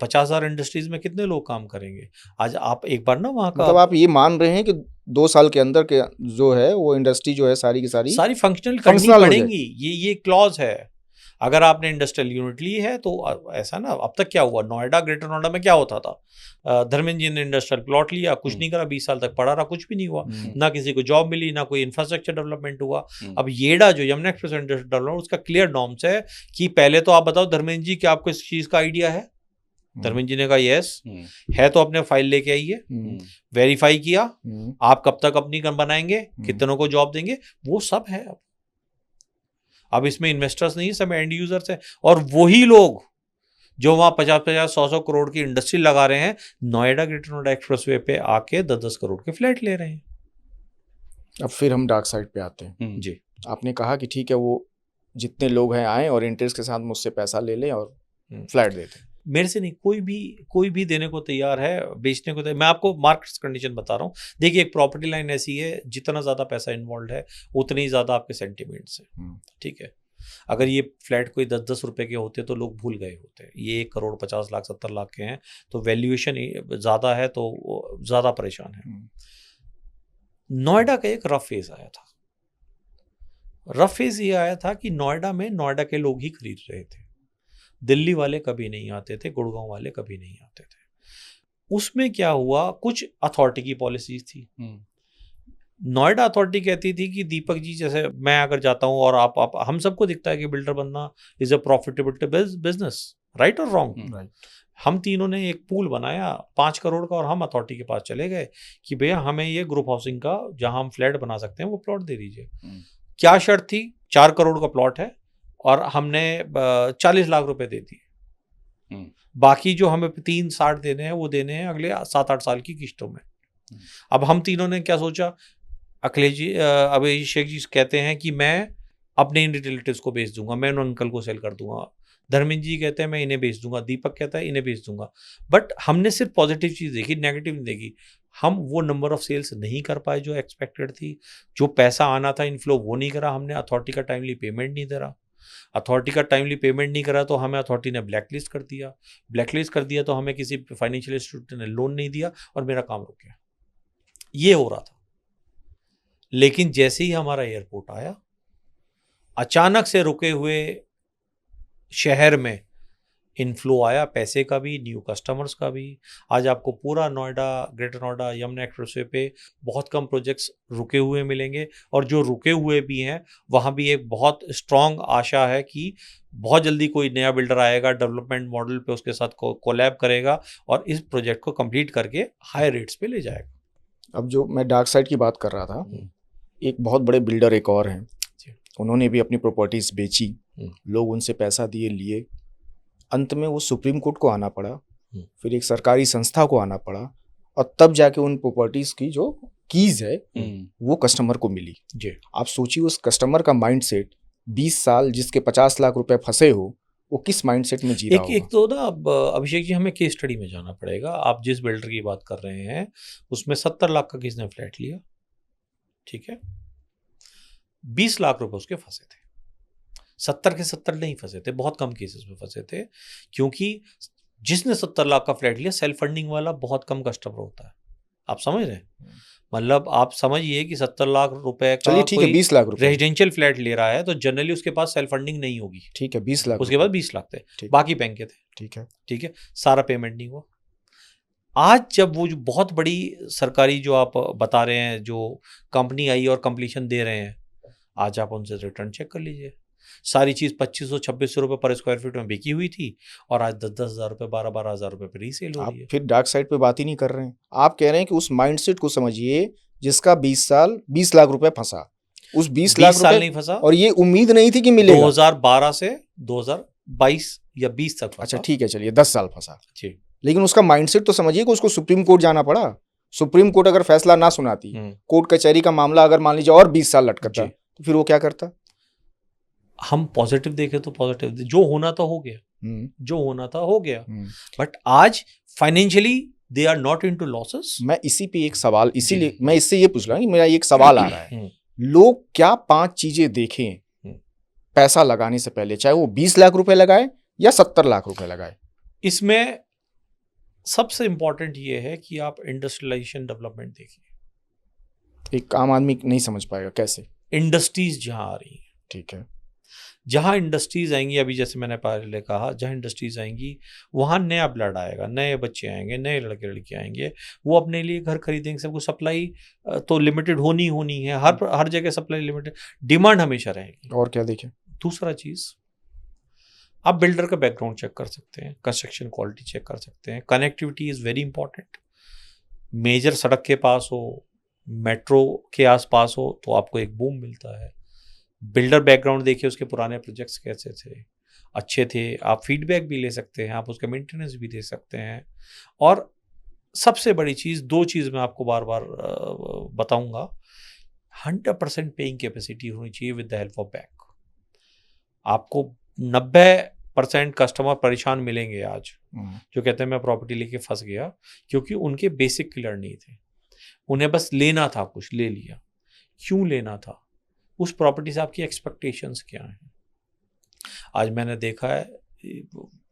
50,000 इंडस्ट्रीज में कितने लोग काम करेंगे? आज आप एक बार ना वहाँ का, मतलब आप ये मान रहे हैं कि 2 साल के अंदर के जो है वो इंडस्ट्री जो है सारी की सारी फंक्शनल करनी पड़ेंगी। ये क्लॉज है। अगर आपने इंडस्ट्रियल यूनिट ली है तो ऐसा ना, अब तक क्या हुआ नोएडा, ग्रेटर नोएडा में क्या होता था? धर्मेंद्र जी ने इंडस्ट्रियल प्लॉट लिया, कुछ नहीं करा, 20 साल तक पड़ा रहा, कुछ भी नहीं हुआ, ना किसी को जॉब मिली, ना कोई इंफ्रास्ट्रक्चर डेवलपमेंट हुआ। अब येडा जो यमुना एक्सप्रेस इंडस्ट्रियल डेवलपमेंट, उसका क्लियर नॉर्म्स है कि पहले तो आप बताओ धर्मेंद्र जी कि आपको इस चीज का आइडिया है? धर्मेंद्र जी ने कहा यस है, तो अपने फाइल लेके आइए, वेरीफाई किया, आप कब तक अपनी बनाएंगे, कितनों को जॉब देंगे, वो सब है। अब इसमें इन्वेस्टर्स नहीं, सब एंड यूजर्स है, और वही लोग जो वहाँ 50-50, 100-100 करोड़ की इंडस्ट्री लगा रहे हैं, नोएडा ग्रेटर नोएडा एक्सप्रेसवे पे आके 10-10 करोड़ के फ्लैट ले रहे हैं। अब फिर हम डार्क साइड पे आते हैं जी। आपने कहा कि ठीक है, वो जितने लोग हैं आए और इंटरेस्ट के साथ मुझसे पैसा ले लें और फ्लैट देते हैं। मेरे से नहीं, कोई भी देने को तैयार है, बेचने को तैयार। मैं आपको मार्केट कंडीशन बता रहा हूँ। देखिए, एक प्रॉपर्टी लाइन ऐसी है, जितना ज़्यादा पैसा इन्वॉल्व है उतने ही ज़्यादा आपके सेंटिमेंट्स हैं, ठीक है? अगर ये फ्लैट कोई 10-10 रुपए के होते तो लोग भूल गए होते। ये 1 करोड़ 50 लाख 70 लाख के हैं, तो वैल्यूएशन ज़्यादा है, तो ज़्यादा परेशान है। नोएडा का एक रफ फेज आया था। रफ फेज ये आया था कि नोएडा में नोएडा के लोग ही खरीद रहे थे, दिल्ली वाले कभी नहीं आते थे, गुड़गांव वाले कभी नहीं आते थे। उसमें क्या हुआ, कुछ अथॉरिटी की पॉलिसीज थी। नोएडा अथॉरिटी कहती थी कि दीपक जी, जैसे मैं अगर जाता हूं और आप हम सबको दिखता है कि बिल्डर बनना is a profitable business, right और रॉन्ग? राइट। हम तीनों ने एक पूल बनाया 5 करोड़ का, और हम अथॉरिटी के पास चले गए कि भैया हमें ये ग्रुप हाउसिंग का जहां हम फ्लैट बना सकते हैं वो प्लॉट दे दीजिए। क्या शर्त थी? 4 करोड़ का प्लॉट है और हमने 40 लाख रुपए दे दिए। बाकी जो हमें 360 देने हैं वो देने हैं अगले 7-8 साल की किश्तों में। अब हम तीनों ने क्या सोचा, अखिलेश जी, अभिषेक जी कहते हैं कि मैं अपने इन रिलेटिव्स को बेच दूंगा, मैं उन अंकल को सेल कर दूंगा, धर्मेंद्र जी कहते हैं मैं इन्हें बेच दूंगा, दीपक कहता है इन्हें बेच दूंगा। बट हमने सिर्फ पॉजिटिव चीज़ देखी, नेगेटिव नहीं देखी। हम वो नंबर ऑफ सेल्स नहीं कर पाए जो एक्सपेक्टेड थी, जो पैसा आना था इनफ्लो वो नहीं करा हमने, अथॉरिटी का टाइमली पेमेंट नहीं दे रहा, अथॉरिटी का टाइमली पेमेंट नहीं करा तो हमें अथॉरिटी ने ब्लैकलिस्ट कर दिया, ब्लैकलिस्ट कर दिया तो हमें किसी फाइनेंशियल इंस्टीट्यूट ने लोन नहीं दिया और मेरा काम रुक गया। ये हो रहा था। लेकिन जैसे ही हमारा एयरपोर्ट आया, अचानक से रुके हुए शहर में इनफ्लो आया, पैसे का भी, न्यू कस्टमर्स का भी। आज आपको पूरा नोएडा, ग्रेटर नोएडा, यमुना एक्सप्रेसवे पे बहुत कम प्रोजेक्ट्स रुके हुए मिलेंगे, और जो रुके हुए भी हैं वहाँ भी एक बहुत स्ट्रॉन्ग आशा है कि बहुत जल्दी कोई नया बिल्डर आएगा, डेवलपमेंट मॉडल पे उसके साथ कोलैब करेगा और इस प्रोजेक्ट को कंप्लीट करके हाई रेट्स पे ले जाएगा। अब जो मैं डार्क साइड की बात कर रहा था, एक बहुत बड़े बिल्डर एक और हैं, उन्होंने भी अपनी प्रॉपर्टीज बेची, लोग उनसे पैसा दिए लिए, अंत में वो सुप्रीम कोर्ट को आना पड़ा, फिर एक सरकारी संस्था को आना पड़ा, और तब जाके उन प्रॉपर्टीज की जो कीज है वो कस्टमर को मिली। जी आप सोचिए उस कस्टमर का माइंडसेट, 20 साल जिसके 50 लाख रुपए फंसे हो, वो किस माइंडसेट में जी रहा होगा। एक तो ना अभिषेक जी, हमें केस स्टडी में जाना पड़ेगा। आप जिस बिल्डर की बात कर रहे हैं उसमें 70 लाख का किसने फ्लैट लिया, ठीक है, 20 लाख रुपए उसके फंसे थे। 70 के 70 नहीं फंसे थे, बहुत कम केसेस में फंसे थे, क्योंकि जिसने 70 लाख का फ्लैट लिया, सेल्फ फंडिंग वाला बहुत कम कस्टमर होता है। आप समझ रहे हैं, मतलब आप समझिए कि 70 लाख रुपए का, चलिए ठीक है, 20 लाख रुपए रेजिडेंशियल फ्लैट ले रहा है तो जनरली उसके पास सेल्फ फंडिंग नहीं होगी, ठीक है, 20 लाख उसके पास 20 लाख थे, बाकी बैंक के थे, ठीक है, सारा पेमेंट नहीं हुआ। आज जब वो जो बहुत बड़ी सरकारी जो आप बता रहे हैं, जो कंपनी आई और कंप्लीशन दे रहे हैं, आज आप उनसे रिटर्न चेक कर लीजिए, सारी चीज़ 2500-2600 रुपये पर स्क्वायर फीट में बिकी हुई थी और आज 10-10 हज़ार रुपये, 12-12 हज़ार रुपये पर रीसेल हो रही है। फिर डार्क साइड पे बात ही नहीं कर रहे हैं, आप कह रहे हैं कि उस माइंडसेट को समझिए जिसका 20 लाख रुपए फंसा, उस 20 लाख रुपए नहीं फंसा, और ये उम्मीद नहीं थी कि मिलेगा। 2012 से 2022 या 20 तक फंसा। अच्छा ठीक है, चलिए 10 साल फंसा जी, लेकिन उसका माइंडसेट तो समझिए कि उसको सुप्रीम कोर्ट जाना पड़ा। सुप्रीम कोर्ट अगर फैसला ना सुनाती, कोर्ट कचहरी का मामला अगर मान लीजिए और 20 साल लटकता, तो फिर वो क्या करता। हम पॉजिटिव देखें तो पॉजिटिव, जो होना था हो गया, जो होना था हो गया, बट आज financially they are not into losses. मैं इसी पे एक सवाल, इसीलिए मैं इससे ये पूछ रहा हूँ कि मेरा एक सवाल आ रहा है, लोग क्या 5 चीजें देखें पैसा लगाने से पहले, चाहे वो 20 लाख रुपए लगाए या 70 लाख रुपए लगाए। इसमें सबसे इंपॉर्टेंट ये है कि आप इंडस्ट्रियलाइजेशन डेवलपमेंट देखिए। एक आम आदमी नहीं समझ पाएगा कैसे। इंडस्ट्रीज जहां आ रही हैं, ठीक है, जहां इंडस्ट्रीज आएंगी, अभी जैसे मैंने पहले कहा, जहां इंडस्ट्रीज आएंगी वहां नया ब्लड आएगा, नए बच्चे आएंगे, नए लड़के लड़के आएंगे, वो अपने लिए घर खरीदेंगे। सबको सप्लाई तो लिमिटेड होनी है, हर जगह सप्लाई लिमिटेड, डिमांड हमेशा रहेगी। और क्या देखें। दूसरा चीज, आप बिल्डर का बैकग्राउंड चेक कर सकते हैं, कंस्ट्रक्शन क्वालिटी चेक कर सकते हैं, connectivity is very important. Major सड़क के पास हो, मेट्रो के आसपास हो तो आपको एक बूम मिलता है। बिल्डर बैकग्राउंड देखिए, उसके पुराने प्रोजेक्ट्स कैसे थे, अच्छे थे, आप फीडबैक भी ले सकते हैं, आप उसका मेंटेनेंस भी दे सकते हैं। और सबसे बड़ी चीज़, 2 चीज़ मैं आपको बार बार बताऊंगा, 100% पेइंग कैपेसिटी होनी चाहिए with the help of bank. आपको 90% कस्टमर परेशान मिलेंगे आज, जो कहते हैं मैं प्रॉपर्टी लेके फंस गया, क्योंकि उनके बेसिक क्लियर नहीं थे, उन्हें बस लेना था, कुछ ले लिया। क्यों लेना था? उस प्रॉपर्टी से आपकी एक्सपेक्टेशंस क्या हैं? आज मैंने देखा है,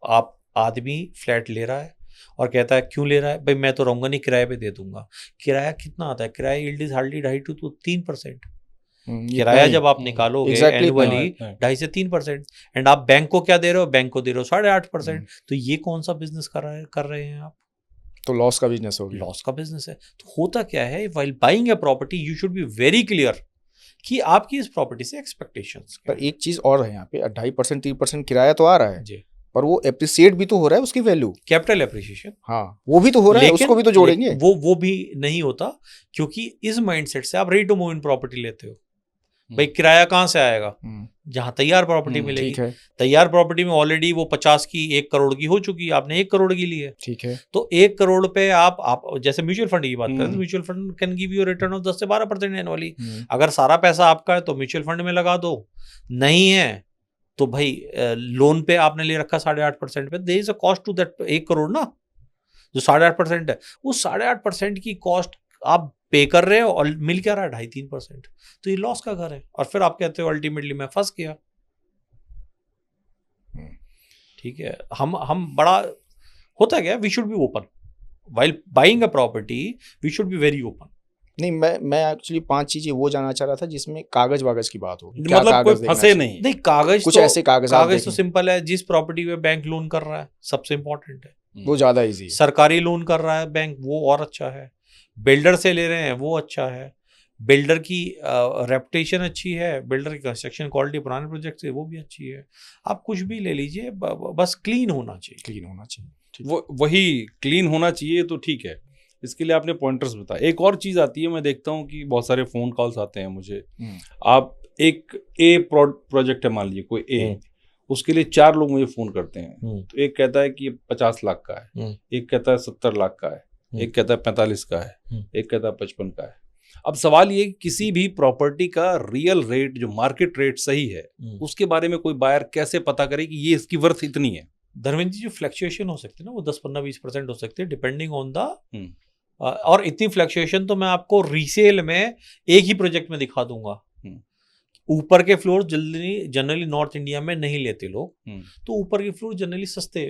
आप आदमी फ्लैट ले रहा है और कहता है क्यों ले रहा है? भाई मैं तो रहूंगा नहीं, किराए पे दे दूंगा। किराया कितना आता है? किराया यील्ड इज हार्डली 2.5 to 3%। किराया जब आप निकालोगे एनुअली 2.5 से 3%, एंड आप बैंक को क्या दे रहे हो? बैंक को दे रहे हो 8.5%। तो ये कौन सा बिजनेस कर रहे हैं आप? तो लॉस का बिजनेस हो गया। लॉस का बिजनेस है। तो होता क्या है, while buying a property you should be very clear कि आपकी इस प्रॉपर्टी से एक्सपेक्टेशंस। पर एक चीज और है, यहाँ पे 2.5% 3% किराया तो आ रहा है जी, पर वो एप्रिसिएट भी तो हो रहा है, उसकी वैल्यू, कैपिटल एप्रिसिएशन, हाँ वो भी तो हो रहा है, उसको भी तो जोड़ेंगे। वो भी नहीं होता, क्योंकि इस माइंडसेट से आप ready to move in property लेते हो। भाई किराया कहाँ से आएगा, जहाँ तैयार प्रॉपर्टी मिलेगी। ठीक है। तैयार प्रॉपर्टी में ऑलरेडी वो 50 की 1 करोड़ की हो चुकी है, आपने 1 करोड़ की ली है। ठीक है। तो 1 करोड़ पे आप जैसे म्यूचुअल फंड की बात करें तो mutual fund can give you return of 10 से 12% एनुअली। अगर सारा पैसा आपका है तो म्यूचुअल फंड में लगा दो, नहीं है तो भाई लोन पे आपने ले रखा 8.5% पे, there is a cost to that 1 crore ना, जो 8.5% है, उस 8.5% की कॉस्ट आप पे कर रहे हो और मिल क्या रहा है 2.5-3%, तो ये लॉस का घर है। और फिर आप कहते हो अल्टीमेटली मैं फंस गया। ठीक है, हम बड़ा होता क्या, we should be open while buying a property, we should be very open. नहीं, मैं एक्चुअली 5 चीजें वो जानना चाह रहा था जिसमें कागज वागज की बात होगी, मतलब कोई फंसे नहीं कागज कुछ तो, ऐसे कागज तो सिंपल है, जिस प्रॉपर्टी पे बैंक लोन कर रहा है सबसे इंपॉर्टेंट है, वो ज्यादा इजी है। सरकारी लोन कर रहा है बैंक, वो और अच्छा है। बिल्डर से ले रहे हैं वो अच्छा है, बिल्डर की रेपुटेशन अच्छी है, बिल्डर की कंस्ट्रक्शन क्वालिटी पुराने प्रोजेक्ट से वो भी अच्छी है। आप कुछ भी ले लीजिए, बस क्लीन होना चाहिए। क्लीन होना चाहिए, वो वही क्लीन होना चाहिए, तो ठीक है। इसके लिए आपने पॉइंटर्स बताया। एक और चीज़ आती है, मैं देखता हूँ कि बहुत सारे फ़ोन कॉल्स आते हैं मुझे। आप एक ए प्रोजेक्ट है, मान लीजिए कोई ए, उसके लिए 4 लोग मुझे फ़ोन करते हैं। तो एक कहता है कि ये 50 लाख का है, एक कहता है 70 लाख का है, एक कहता है 45 का है, एक कहता है 55 का है। अब सवाल ये कि किसी भी प्रॉपर्टी का रियल रेट, जो मार्केट रेट सही है, उसके बारे में कोई बायर कैसे पता करे कि ये इसकी वर्थ इतनी है? धर्मेंद्र जी, जो फ्लक्चुएशन हो सकती है ना, वो 10-15-20% हो सकती है डिपेंडिंग ऑन द, और इतनी फ्लक्चुएशन तो मैं आपको रीसेल में एक ही प्रोजेक्ट में दिखा दूंगा। ऊपर के फ्लोर जनरली नॉर्थ इंडिया में नहीं लेते लोग, तो ऊपर के फ्लोर जनरली सस्ते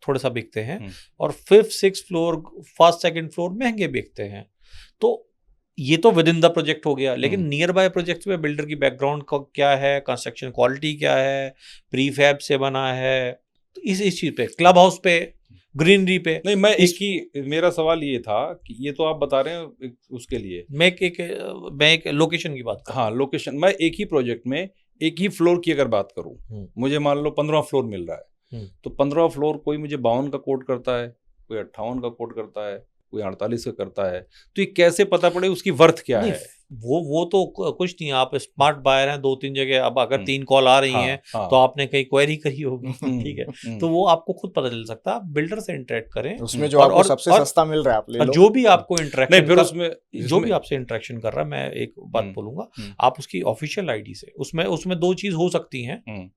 थोड़ा सा बिकते हैं, और 5th 6th floor 1st 2nd floor महंगे बिकते हैं। तो ये तो विद इन द प्रोजेक्ट हो गया, लेकिन नियर बाय प्रोजेक्ट में बिल्डर की बैकग्राउंड क्या है, कंस्ट्रक्शन क्वालिटी क्या है, प्रीफैब से बना है, तो इस चीज पे, क्लब हाउस पे, ग्रीनरी पे नहीं। मेरा सवाल ये था कि ये तो आप बता रहे हैं उसके लिए, मैं एक लोकेशन की बात कर, हाँ लोकेशन, मैं एक ही प्रोजेक्ट में एक ही फ्लोर की अगर बात करूं, मुझे मान लो 15 फ्लोर मिल रहा है, तो 15 फ्लोर कोई मुझे 52 का कोट करता है, कोई 58 का कोट करता है, कोई 48 का करता है, तो ये कैसे पता पड़े उसकी वर्थ क्या है? वो तो कुछ नहीं, आप स्मार्ट बायर हैं 2-3 जगह, अब अगर 3 कॉल आ रही हैं तो आपने कहीं क्वेरी करी होगी, ठीक है, तो वो आपको खुद पता चल सकता है। आप बिल्डर से इंटरेक्ट करें, उसमें जो आपको सबसे सस्ता मिल रहा है आप ले लो, जो भी आपको इंटरेक्शन, फिर उसमें जो भी आपसे इंटरेक्शन कर रहा है, मैं एक बात बोलूंगा, आप उसकी ऑफिशियल आईडी से, उसमें 2 चीज हो सकती हैं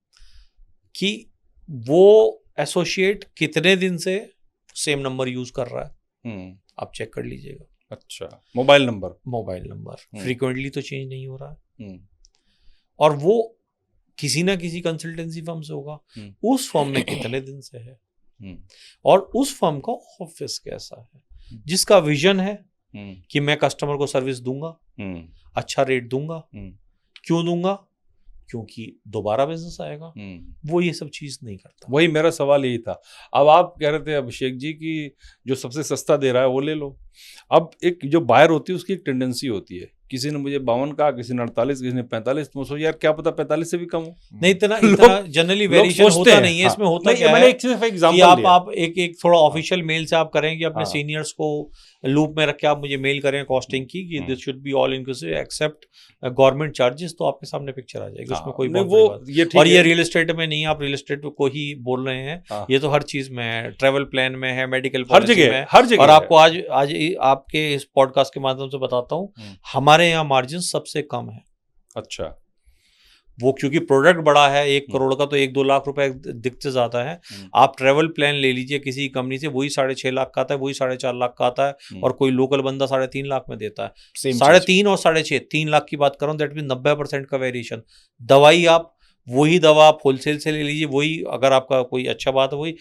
कि वो एसोसिएट कितने दिन से सेम नंबर यूज कर रहा है, आप चेक कर लीजिएगा। अच्छा, मोबाइल नंबर फ्रीक्वेंटली तो चेंज नहीं हो रहा है, और वो किसी ना किसी कंसल्टेंसी फर्म से होगा, उस फर्म में कितने दिन से है, और उस फर्म का ऑफिस कैसा है, जिसका विजन है कि मैं कस्टमर को सर्विस दूंगा, अच्छा रेट दूंगा। क्यों दूंगा? क्योंकि दोबारा बिजनेस आएगा। वो ये सब चीज नहीं करता। वही मेरा सवाल यही था। अब आप कह रहे थे अभिषेक जी कि जो सबसे सस्ता दे रहा है वो ले लो। अब एक जो बायर होती है उसकी एक टेंडेंसी होती है, किसी ने मुझे 52 कहा, किसी ने 48, किसी ने 45, तो सोचो यार क्या पता 45 से भी कम हो। नहीं, इतना जनरली वेरिएशन होता नहीं है। इसमें होता क्या है कि आप एक थोड़ा ऑफिशियल मेल से आप करें कि अपने सीनियर्स को लूप में रख के आप मुझे मेल करें कॉस्टिंग की कि this should be all inclusive except government charges, तो आपके सामने पिक्चर आ जाएगी, उसमें कोई बात। और ये रियल एस्टेट में नहीं, आप रियल एस्टेट को ही बोल रहे हैं, ये तो हर चीज में है, ट्रेवल प्लान में है, मेडिकल पॉलिसी में है, हर जगह। और आपको आज आपके इस पॉडकास्ट के माध्यम से बताता हूँ, हमारे यहाँ मार्जिन सबसे कम है। अच्छा, वो क्योंकि प्रोडक्ट बड़ा है, 1 करोड़ का तो 1-2 लाख रुपए दिखते जाता है। आप ट्रेवल प्लान ले लीजिए किसी कंपनी से, वही 6.5 लाख का आता है, वही 4.5 लाख का आता है, और कोई लोकल बंदा 3.5 लाख में देता है। 3.5 और 6.5, 3 लाख की बात करूं, दैट मीन 90% का वेरिएशन। दवाई आप वही दवा आप होलसेल से ले लीजिए, वही अगर आपका कोई अच्छा बात है, वही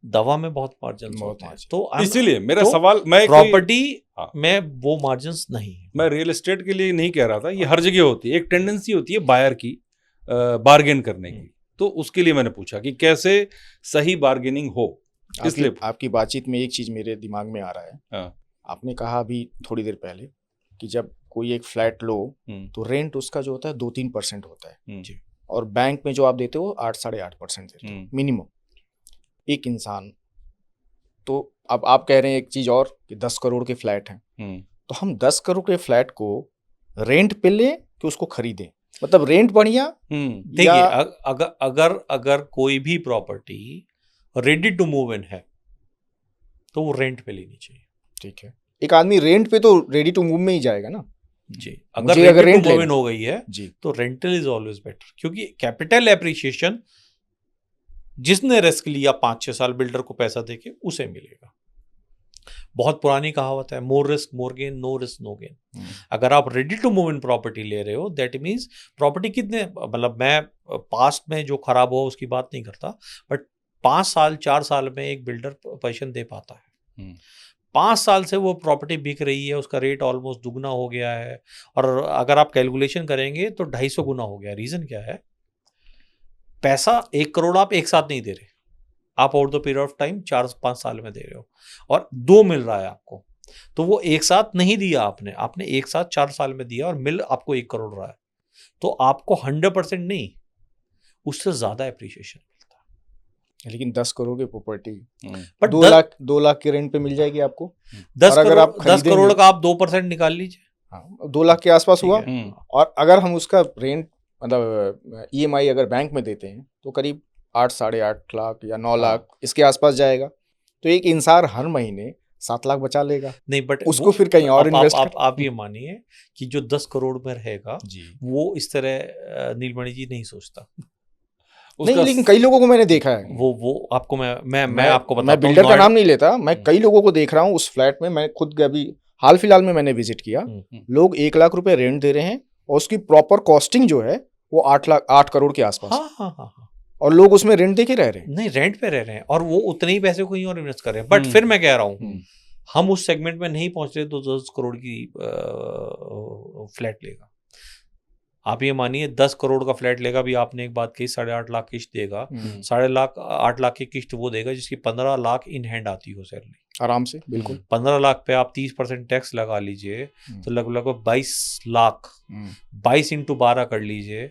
दवा में बहुत मार्जिन होते हैं। तो इसीलिए मेरा सवाल, मैं प्रॉपर्टी में वो मार्जिन नहीं है। मैं रियल एस्टेट के लिए नहीं कह रहा था, ये हर जगह होती है, एक टेंडेंसी होती है बायर की बार्गेन करने की, तो उसके लिए मैंने पूछा कि कैसे सही बार्गेनिंग हो। इसलिए आपकी बातचीत में एक चीज मेरे दिमाग में आ रहा है। आपने कहा अभी थोड़ी देर पहले कि जब कोई एक फ्लैट लो तो रेंट उसका जो होता है 2-3% होता है, और बैंक में जो आप देते हो 8-8.5% देते हो मिनिमम। एक इंसान, तो अब आप कह रहे हैं एक चीज और कि 10 करोड़ के फ्लैट हैं, तो हम 10 करोड़ के फ्लैट को रेंट पे लें कि उसको खरीदें? मतलब रेंट बढ़िया। देखिए अगर कोई भी property ready to move in है तो वो रेंट पे लेनी चाहिए। ठीक है, एक आदमी रेंट पे तो रेडी टू मूव में ही जाएगा ना जी। अगर रेंट मूव इन हो गई है जी तो रेंटल इज ऑलवेज बेटर, क्योंकि कैपिटल एप्रिसिएशन जिसने रिस्क लिया 5-6 साल बिल्डर को पैसा देके उसे मिलेगा। बहुत पुरानी कहावत है, more risk more gain, no risk no gain. अगर आप ready to move in property ले रहे हो दैट मीन्स प्रॉपर्टी कितने, मतलब मैं पास्ट में जो खराब हुआ उसकी बात नहीं करता, बट 5 साल 4 साल में एक बिल्डर पोजीशन दे पाता है। 5 साल से वो प्रॉपर्टी बिक रही है, उसका रेट ऑलमोस्ट दुगना हो गया है, और अगर आप कैलकुलेशन करेंगे तो 250 गुना हो गया। रीजन क्या है? पैसा 1 करोड़ आप एक साथ नहीं दे रहे, आप over the period of time 4-5 साल में दे रहे हो, और 2 मिल रहा है आपको, तो वो एक साथ नहीं दिया आपने एक साथ 4 साल में दिया और मिल आपको 1 करोड़ रहा है, तो आपको 100% नहीं, उससे ज्यादा एप्रिसिएशन मिलता है। लेकिन 10 करोड़ की प्रॉपर्टी बट 2 लाख के रेंट पे मिल जाएगी आपको। 10 करोड़ का आप 2% निकाल लीजिए, 2 लाख के आसपास हुआ। और अगर हम उसका रेंट मतलब EMI अगर बैंक में देते हैं तो करीब 8, 8.5 लाख या 9 लाख इसके आसपास जाएगा, तो एक इंसान हर महीने 7 लाख बचा लेगा। नहीं बट उसको फिर कहीं और इन्वेस्ट आप ये मानिए कि जो 10 करोड़ में रहेगा वो इस तरह नीलमणि जी नहीं सोचता। नहीं, लेकिन कई लोगों को मैंने देखा है। वो आपको मैं आपको बताता हूं, मैं बिल्डर का नाम नहीं लेता, मैं कई लोगों को देख रहा हूँ उस फ्लैट में। मैं खुद अभी हाल फिलहाल में मैंने विजिट किया, लोग 1 लाख रुपए रेंट दे रहे हैं और उसकी प्रॉपर कॉस्टिंग जो है वो 8 करोड़ के आसपास। हाँ। और लोग उसमें रेंट दे के रह रहे हैं। नहीं, रेंट पे रह रहे हैं और वो उतने ही पैसे कहीं और इन्वेस्ट कर रहे हैं। बट फिर मैं कह रहा हूँ हम उस सेगमेंट में नहीं पहुंच रहे तो 10 करोड़ की फ्लैट लेगा। आप ये मानिए 10 करोड़ का फ्लैट लेगा, भी आपने एक बात कही 8.5 लाख किस्त देगा, 8.5 लाख की किस्त वो देगा जिसकी 15 लाख इन हैंड आती हो सैलरी आराम से। बिल्कुल 15 लाख पे आप 30% टैक्स लगा लीजिए तो लगभग 22 लाख, 22 × 12 कर लीजिए।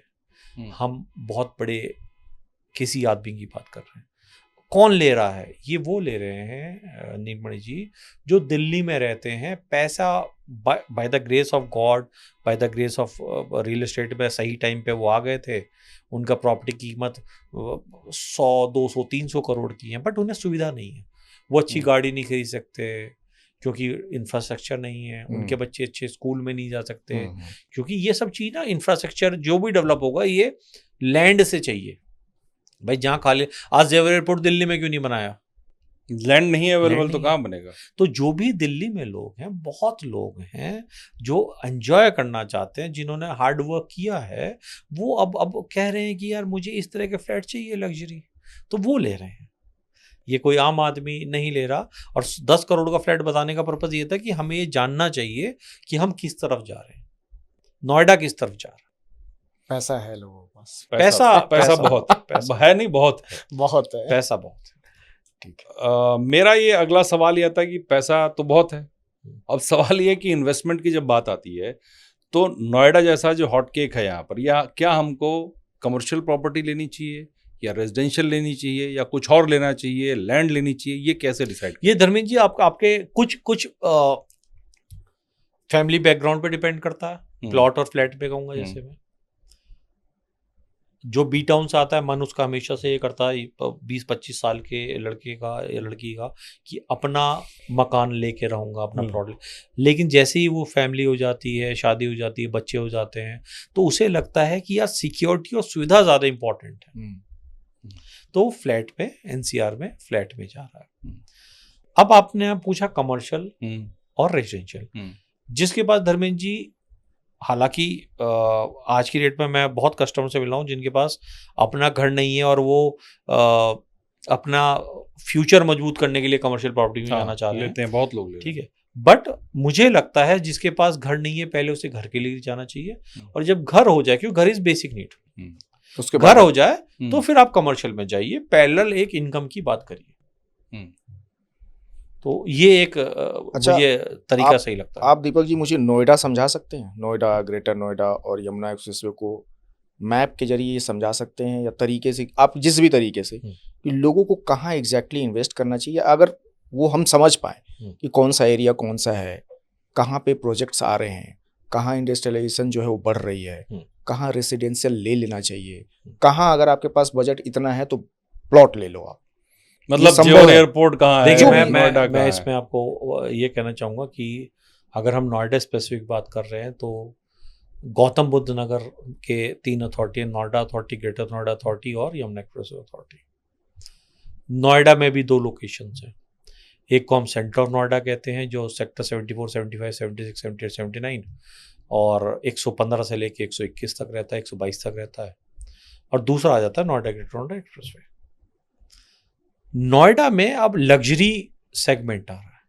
हम बहुत बड़े किसी आदमी की बात कर रहे हैं। कौन ले रहा है? ये वो ले रहे हैं नीलमणि जी जो दिल्ली में रहते हैं। पैसा by the grace of God, by the grace of real estate में सही टाइम पे वो आ गए थे। उनका प्रॉपर्टी की कीमत 100, 200, 300 करोड़ की है, बट उन्हें सुविधा नहीं है। वो अच्छी गाड़ी नहीं खरीद सकते क्योंकि इंफ्रास्ट्रक्चर नहीं है, उनके बच्चे अच्छे स्कूल में नहीं जा सकते क्योंकि ये सब चीज़ ना, इंफ्रास्ट्रक्चर जो भी डेवलप होगा ये लैंड से चाहिए। भाई जहाँ खाली आज जेवर एयरपोर्ट दिल्ली में क्यों नहीं बनाया? लैंड नहीं है अवेलेबल तो कहाँ बनेगा? तो जो भी दिल्ली में लोग हैं, बहुत लोग हैं जो एंजॉय करना चाहते हैं, जिन्होंने हार्ड वर्क किया है, वो अब कह रहे हैं कि यार मुझे इस तरह के फ्लैट चाहिए लग्जरी, तो वो ले रहे हैं। ये कोई आम आदमी नहीं ले रहा। और 10 करोड़ का फ्लैट बताने का पर्पज ये था कि हमें ये जानना चाहिए कि हम किस तरफ जा रहे हैं, नोएडा किस तरफ जा रहा है। पैसा है लोगों के पास, पैसा बहुत पैसा है, नहीं बहुत है, पैसा बहुत है। ठीक है। मेरा ये अगला सवाल यह था कि पैसा तो बहुत है, अब सवाल ये कि इन्वेस्टमेंट की जब बात आती है तो नोएडा जैसा जो हॉट केक है यहाँ पर, या क्या हमको कमर्शियल प्रॉपर्टी लेनी चाहिए या रेजिडेंशियल लेनी चाहिए या कुछ और लेना चाहिए, लैंड लेनी चाहिए, ये कैसे डिसाइड? ये धर्मेंद्र जी आपके कुछ फैमिली बैकग्राउंड पे डिपेंड करता है। प्लॉट और फ्लैट पे कहूँगा, जैसे मैं जो बी टाउन से आता है मन उसका हमेशा से ये करता है 20-25 साल के लड़के का या लड़की का कि अपना मकान लेके रहूँगा, अपना प्लॉट। लेकिन जैसे ही वो फैमिली हो जाती है, शादी हो जाती है, बच्चे हो जाते हैं, तो उसे लगता है कि यार सिक्योरिटी और सुविधा ज़्यादा इंपॉर्टेंट है, तो फ्लैट पे NCR में फ्लैट में जा रहा है। अब आपने पूछा कमर्शियल और रेजिडेंशियल, जिसके पास धर्मेंद्र जी, हालांकि आज की डेट में मैं बहुत कस्टमर से मिल रहा हूँ जिनके पास अपना घर नहीं है और वो अपना फ्यूचर मजबूत करने के लिए कमर्शियल प्रॉपर्टी में जाना चाह लेते हैं, बहुत लोग लेते हैं। ठीक है, बट मुझे लगता है जिसके पास घर नहीं है पहले उसे घर के लिए जाना चाहिए, और जब घर हो जाए, क्योंकि घर इज बेसिक नीड, उसके घर हो जाए तो फिर आप कमर्शियल में जाइए, पैरेलल एक इनकम की बात करिए। तो ये एक मुझे तरीका सही लगता है। आप दीपक जी मुझे नोएडा समझा सकते हैं? नोएडा, ग्रेटर नोएडा और यमुना एक्सप्रेसवे को मैप के जरिए समझा सकते हैं, या तरीके से, आप जिस भी तरीके से, कि लोगों को कहाँ एग्जैक्टली इन्वेस्ट करना चाहिए, अगर वो हम समझ पाए कि कौन सा एरिया कौन सा है, कहाँ पे प्रोजेक्ट्स आ रहे हैं, कहाँ इंडस्ट्रियलाइजेशन जो है वो बढ़ रही है, कहाँ रेसिडेंशियल ले लेना चाहिए, कहाँ अगर आपके पास बजट इतना है तो प्लॉट ले लो आप, मतलब जेवर एयरपोर्ट कहाँ है? देखिए मैं इसमें आपको ये कहना चाहूँगा कि अगर हम नोएडा स्पेसिफिक बात कर रहे हैं तो गौतम बुद्ध नगर के 3 authority, Noida authority, greater Noida authority और यमुना एक्सप्रेसवे अथॉरिटी। नोएडा में भी 2 लोकेशंस हैं, एक को हम सेंटर ऑफ नोएडा कहते हैं जो सेक्टर 74, 75, 76, 78, 79 और 115 से लेके 121 तक रहता है, 122 तक रहता है, और दूसरा आ जाता है नोएडा ग्रेटर नोएडा एक्सप्रेसवे। नोएडा में अब लग्जरी सेगमेंट आ रहा है,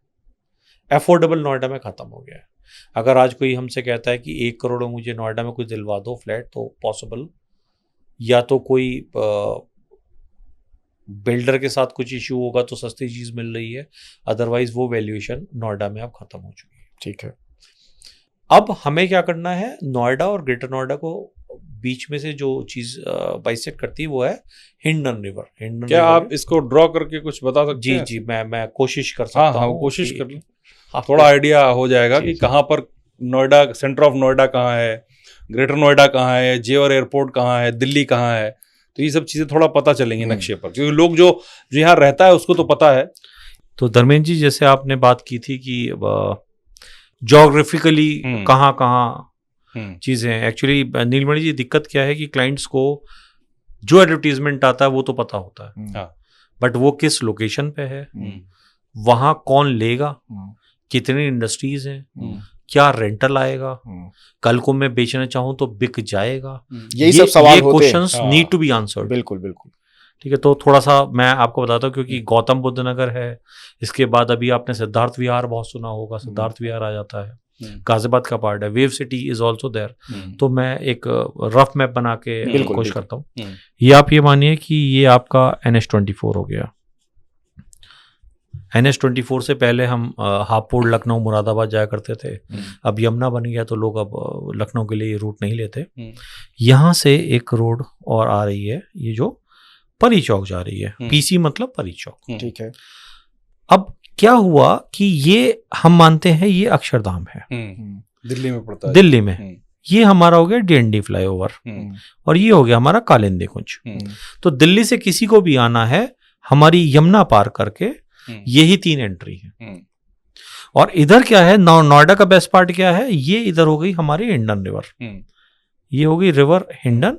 अफोर्डेबल नोएडा में खत्म हो गया है। अगर आज कोई हमसे कहता है कि 1 करोड़ में मुझे नोएडा में कुछ दिलवा दो फ्लैट, तो पॉसिबल, या तो कोई बिल्डर के साथ कुछ इशू होगा तो सस्ती चीज मिल रही है, अदरवाइज वो वैल्यूएशन नोएडा में अब खत्म हो चुकी है। ठीक है, अब हमें क्या करना है, नोएडा और ग्रेटर नोएडा को बीच में से जो चीज बाइसेक्ट करती है वो है हिंडन रिवर। हिंडन क्या रिवर आप इसको ड्रॉ करके कुछ बता सकते हैं? जी मैं कोशिश कर सकता हूँ। हाँ, कोशिश कर लें, थोड़ा आइडिया हो जाएगा कि कहाँ पर नोएडा, सेंटर ऑफ नोएडा कहाँ है, ग्रेटर नोएडा कहाँ है, जेवर एयरपोर्ट कहाँ है, दिल्ली कहाँ है, तो ये सब चीजें थोड़ा पता चलेंगी नक्शे पर, क्योंकि लोग जो यहाँ रहता है उसको तो पता है। तो धर्मेंद्र जी, जैसे आपने बात की थी कि ज्योग्राफिकली कहाँ कहाँ चीजें, एक्चुअली नीलमणि जी दिक्कत क्या है कि क्लाइंट्स को जो एडवर्टीजमेंट आता है वो तो पता होता है, बट वो किस लोकेशन पे है, वहाँ कौन लेगा, कितनी इंडस्ट्रीज हैं, क्या रेंटल आएगा, कल को मैं बेचना चाहूँ तो बिक जाएगा, यही सब सवाल होते हैं। Questions need to be answered. बिल्कुल बिल्कुल। ठीक है, तो थोड़ा सा मैं आपको बताता हूँ, क्योंकि गौतम बुद्ध नगर है, इसके बाद अभी आपने सिद्धार्थ विहार बहुत सुना होगा, सिद्धार्थ विहार आ जाता है, गाजियाबाद का पार्ट है, wave city is also there. तो मैं एक रफ मैप बना के कोशिश करता हूँ। ये आप ये मानिए कि ये आपका NH24 हो गया। NH24 से पहले हम हापुड़, लखनऊ, मुरादाबाद जाया करते थे, अब यमुना बन गया तो लोग अब लखनऊ के लिए ये रूट नहीं लेते। यहाँ से एक रोड और आ रही है, ये जो परी चौक जा रही है, PC मतलब परी चौक। ठीक है, अब क्या हुआ कि ये हम मानते हैं ये अक्षरधाम है, दिल्ली में पड़ता है, दिल्ली में। ये हमारा हो गया DND फ्लाईओवर, और ये हो गया हमारा कालिंदी कुंज। तो दिल्ली से किसी को भी आना है, हमारी यमुना पार करके यही 3 एंट्री है। और इधर क्या है, नोएडा का बेस्ट पार्ट क्या है, ये इधर हो गई हमारी हिंडन रिवर, ये हो गई रिवर हिंडन,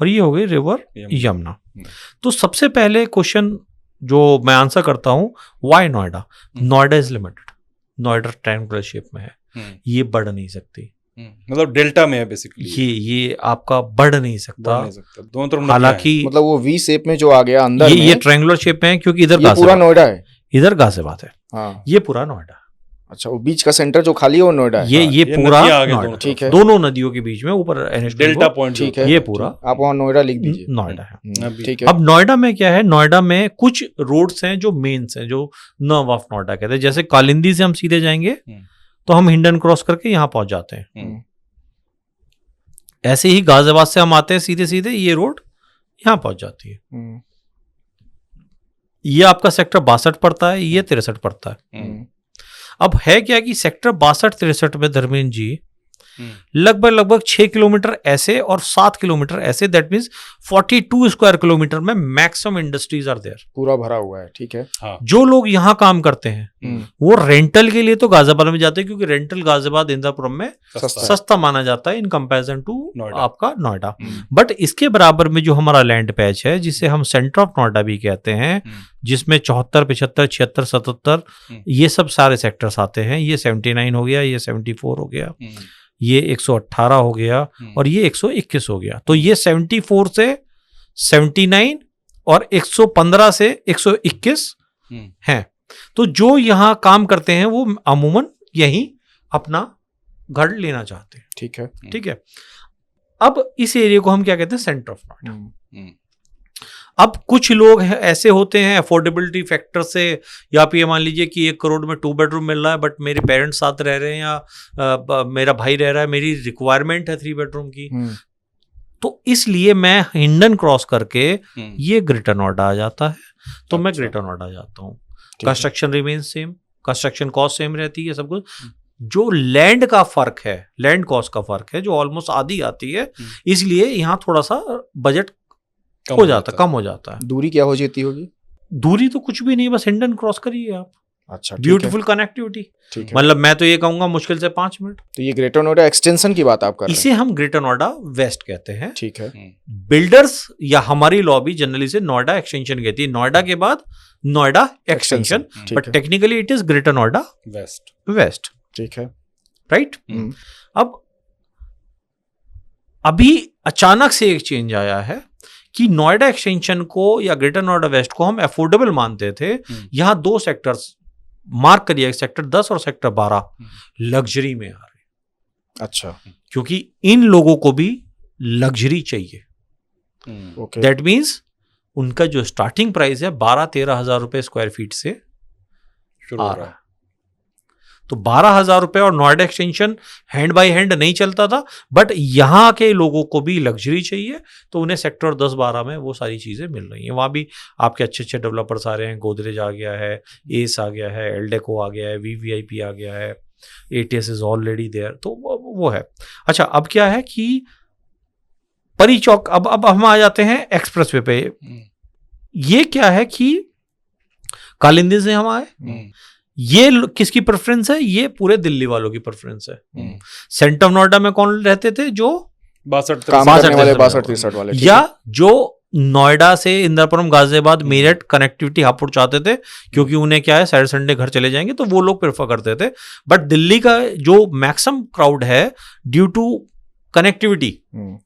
और ये हो गई रिवर यमुना। तो सबसे पहले क्वेश्चन जो मैं आंसर करता हूं, why Noida? Noida is limited, Noida triangular shape में है, ये बढ़ नहीं सकती, मतलब डेल्टा में है बेसिकली, ये आपका बढ़ नहीं सकता, दोनों तरफ। हालांकि मतलब वो V शेप में जो आ गया अंदर, ये ट्रायंगुलर शेप में है, क्योंकि इधर पूरा नोएडा है, इधर गाजियाबाद है। हाँ, ये पूरा नोएडा। अच्छा, वो बीच का सेंटर जो खाली है वो नोएडा है। ये पूरा नोएडा, ठीक है, दोनों नदियों के बीच में ऊपर डेल्टा पॉइंट, ठीक है, ये पूरा आप वहाँ नोएडा लिख दीजिए, नोएडा है। ठीक है। अब नोएडा में क्या है, नोएडा में कुछ रोड्स हैं जो मेन्स हैं, जो नर्व ऑफ नोएडा कहते हैं। जैसे कालिंदी से हम सीधे जाएंगे तो हम हिंडन क्रॉस करके यहाँ पहुंच जाते हैं। ऐसे ही गाजियाबाद से हम आते हैं सीधे सीधे, ये रोड यहाँ पहुंच जाती है। ये आपका सेक्टर 62 पड़ता है, ये 63 पड़ता है। अब है क्या कि सेक्टर 62-63 में धर्मेंद्र जी लगभग 6 किलोमीटर ऐसे और 7 किलोमीटर ऐसे, दैट मींस 42 स्क्वायर किलोमीटर में मैक्सिमम इंडस्ट्रीज आर देयर, पूरा भरा हुआ है। ठीक है, हाँ। जो लोग यहाँ काम करते हैं वो रेंटल के लिए तो गाजियाबाद में जाते हैं, क्योंकि रेंटल गाजियाबाद इंद्रपुरम में सस्ता माना जाता है इन कंपैरिजन टू आपका नोएडा। बट इसके बराबर में जो हमारा लैंड पैच है, जिसे हम सेंटर ऑफ नोएडा भी कहते हैं, जिसमें 74, 75, 76, 77 ये सब सारे सेक्टर्स आते हैं। ये 79 हो गया, ये 74 हो गया, ये 118 हो गया, और ये 121 हो गया। तो ये 74 से 79 और 115 से 121 हैं। तो जो यहाँ काम करते हैं वो अमूमन यही अपना घर लेना चाहते हैं। ठीक है, ठीक है। अब इस एरिया को हम क्या कहते हैं, सेंटर ऑफ नोएडा। अब कुछ लोग ऐसे होते हैं अफोर्डेबिलिटी फैक्टर से, या आप ये मान लीजिए कि 1 करोड़ में 2 बेडरूम मिल रहा है, बट मेरे पेरेंट्स साथ रह रहे हैं या मेरा भाई रह रहा है, मेरी रिक्वायरमेंट है 3 बेडरूम की, तो इसलिए मैं हिंडन क्रॉस करके ये ग्रेटर नोएडा आ जाता है, तो मैं ग्रेटर नोएडा जाता हूँ। Construction remain same, construction cost same रहती है, सब कुछ। जो लैंड का फर्क है, लैंड कॉस्ट का फर्क है, जो ऑलमोस्ट आधी आती है, इसलिए यहाँ थोड़ा सा बजट कम हो जाता है। दूरी क्या हो जाती होगी? दूरी तो कुछ भी नहीं, बस हिंडन क्रॉस करिए आप। अच्छा, ब्यूटीफुल कनेक्टिविटी, मतलब मैं तो ये कहूंगा मुश्किल से 5 मिनट। तो ये ग्रेटर नोएडा एक्सटेंशन की बात आप कर रहे हैं? इसे हम ग्रेटर नोएडा वेस्ट कहते हैं। ठीक है। बिल्डर्स या हमारी लॉबी जनरली से नोएडा एक्सटेंशन कहती है, नोएडा के बाद Noida extension, but technically it is greater Noida west. ठीक है, राइट। अब अभी अचानक से एक चेंज आया है कि नोएडा एक्सटेंशन को या ग्रेटर नोएडा वेस्ट को हम अफोर्डेबल मानते थे। यहां 2 सेक्टर्स मार्क करिए, सेक्टर 10 और सेक्टर 12 लग्जरी में आ रहे। अच्छा, क्योंकि इन लोगों को भी लग्जरी चाहिए। दैट मीन्स उनका जो स्टार्टिंग प्राइस है 12-13 हजार रुपए स्क्वायर फीट से शुरू आ रहा है। तो 12,000 रुपए और Noida extension hand by hand नहीं चलता था, बट यहाँ के लोगों को भी लग्जरी चाहिए, तो उन्हें सेक्टर 10-12 में वो सारी चीज़ें मिल रही हैं। वहाँ भी आपके अच्छे अच्छे डेवलपर्स आ रहे हैं, गोदरेज आ गया है, एस आ गया है, एल्डेको आ गया है, VVIP आ गया है, ATS इज ऑलरेडी देयर, तो वो है। अच्छा, अब क्या है कि परी चौक, अब हम आ जाते हैं एक्सप्रेसवे पे। ये क्या है कि कालिंदी से हम आए, ये किसकी प्रेफरेंस है? ये पूरे दिल्ली वालों की प्रेफरेंस है। सेंटर ऑफ नोएडा में कौन रहते थे? जो 62-63 वाले, या जो नोएडा से इंद्रपुरम, गाजियाबाद, मेरठ कनेक्टिविटी हापुड़ चाहते थे, क्योंकि उन्हें क्या है सैटरडे संडे घर चले जाएंगे, तो वो लोग प्रेफर करते थे। बट दिल्ली का जो मैक्सिमम क्राउड है ड्यू टू कनेक्टिविटी,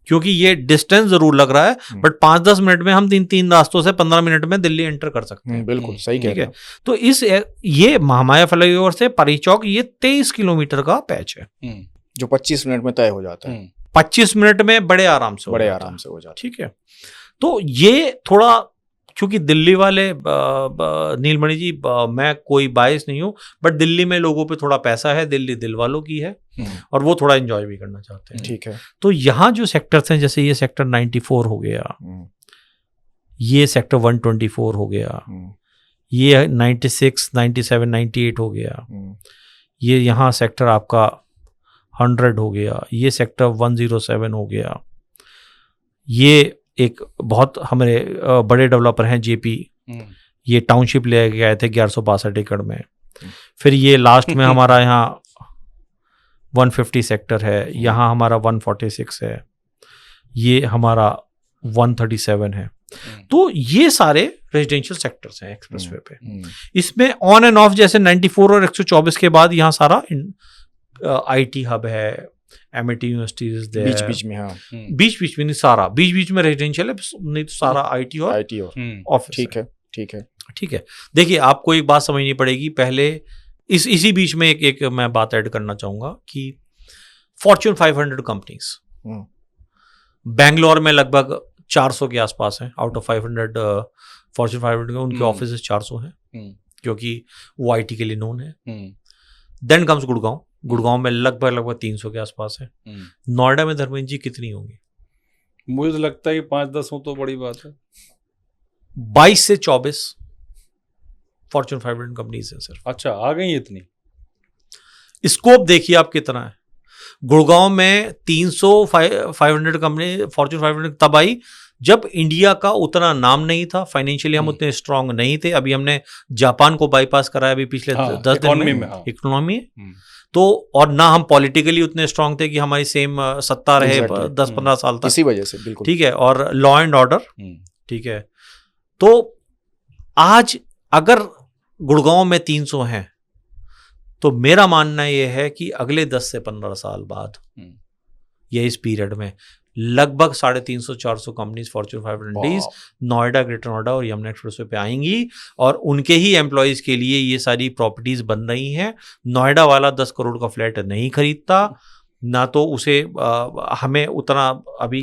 क्योंकि ये डिस्टेंस जरूर लग रहा है, बट 5-10 मिनट में हम 3 रास्तों से 15 मिनट में दिल्ली एंटर कर सकते हैं। बिल्कुल सही, ठीक है। तो ये महामाया फ्लाईओवर से परी चौक, ये 23 किलोमीटर का पैच है, जो 25 मिनट में तय हो जाता है। 25 मिनट में बड़े आराम से हो जाता है। ठीक है। तो ये थोड़ा, क्योंकि दिल्ली वाले नीलमणि जी, मैं कोई बायस नहीं हूं, बट दिल्ली में लोगों पे थोड़ा पैसा है, दिल्ली दिल वालों की है, और वो थोड़ा एंजॉय भी करना चाहते हैं। ठीक है। तो यहाँ जो सेक्टर्स हैं, जैसे ये सेक्टर 94 हो गया, ये सेक्टर 124 हो गया, ये 96, 97, 98 हो गया, ये यहाँ सेक्टर आपका 100 हो गया, ये सेक्टर 107 हो गया, ये एक बहुत हमारे बड़े डेवलपर हैं JP, ये टाउनशिप ले गए थे 1162 एकड़ में। फिर ये लास्ट में हमारा यहाँ 150 सेक्टर है, यहाँ हमारा 146 है, ये हमारा 137 है। तो ये सारे रेजिडेंशियल सेक्टर्स हैं एक्सप्रेसवे पे। इसमें ऑन एंड ऑफ जैसे 94 और 124 के बाद यहाँ सारा IT हब है, MIT यूनिवर्सिटीज बीच में, हाँ, बीच में नहीं, सारा बीच में रेजिडेंशियल है, नहीं तो सारा IT और ऑफिस। ठीक है। देखिए, आपको एक बात समझनी पड़ेगी पहले, इसी बीच में एक मैं बात ऐड करना चाहूंगा कि फॉर्च्यून 500 कंपनीज बैंगलोर में लगभग 400 के आसपास हैं। आउट ऑफ 500 फॉर्च्यून 500 के उनके ऑफिस 400 हैं, क्योंकि वो IT के लिए नोन है। देन कम्स गुड़गांव में लगभग 300 के आसपास है। नोएडा में धर्मेंद्र जी कितनी होंगी? मुझे तो लगता है कि 5-10 हो तो बड़ी बात है। 22 से 24 फॉर्च्यून 500 कंपनीज हैं सिर्फ। अच्छा, आ गई इतनी? स्कोप देखिए आप कितना है। गुड़गांव में 300-500 कंपनी फॉर्च्यून 500 तब आई जब इंडिया का उतना नाम नहीं था, फाइनेंशियली हम उतने स्ट्रांग नहीं थे। अभी हमने जापान को बाईपास कराया अभी पिछले 10 दिन में इकोनॉमी तो, और ना हम पॉलिटिकली उतने स्ट्रांग थे कि हमारी सेम सत्ता रहे 10-15 साल तक, इसी वजह से। बिल्कुल ठीक है। और लॉ एंड ऑर्डर, ठीक है। तो आज अगर गुड़गांव में 300 हैं, तो मेरा मानना यह है कि अगले 10 से 15 साल बाद या इस पीरियड में लगभग 350-400 companies Fortune 500 Noida, greater Noida और यमुना एक्सप्रेसवे पे आएंगी, और उनके ही एम्प्लॉयज के लिए ये सारी प्रॉपर्टीज बन रही हैं। नोएडा वाला 10 करोड़ का फ्लैट नहीं खरीदता, ना तो उसे हमें उतना अभी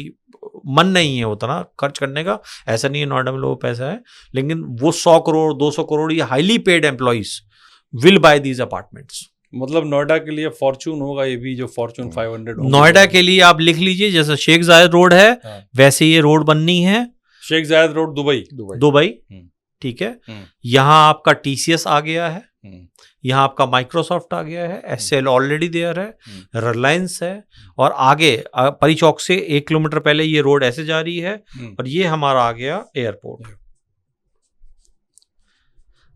मन नहीं है उतना खर्च करने का। ऐसा नहीं है नोएडा में लोगों को पैसा है, लेकिन वो 100 करोड़ 200 करोड़ ये highly paid employees will buy these apartments. मतलब नोएडा के लिए फॉर्च्यून होगा, ये भी जो फॉर्च्यून 500 नोएडा के लिए आप लिख लीजिए, जैसे शेख जायद रोड है वैसे ये रोड बननी है। शेख जायद रोड दुबई, ठीक है। यहाँ आपका TCS आ गया है, यहाँ आपका माइक्रोसॉफ्ट आ गया है, एसएल ऑलरेडी देयर है, रिलायंस है, और आगे परी चौक से 1 किलोमीटर पहले ये रोड ऐसे जा रही है, और ये हमारा आ गया एयरपोर्ट।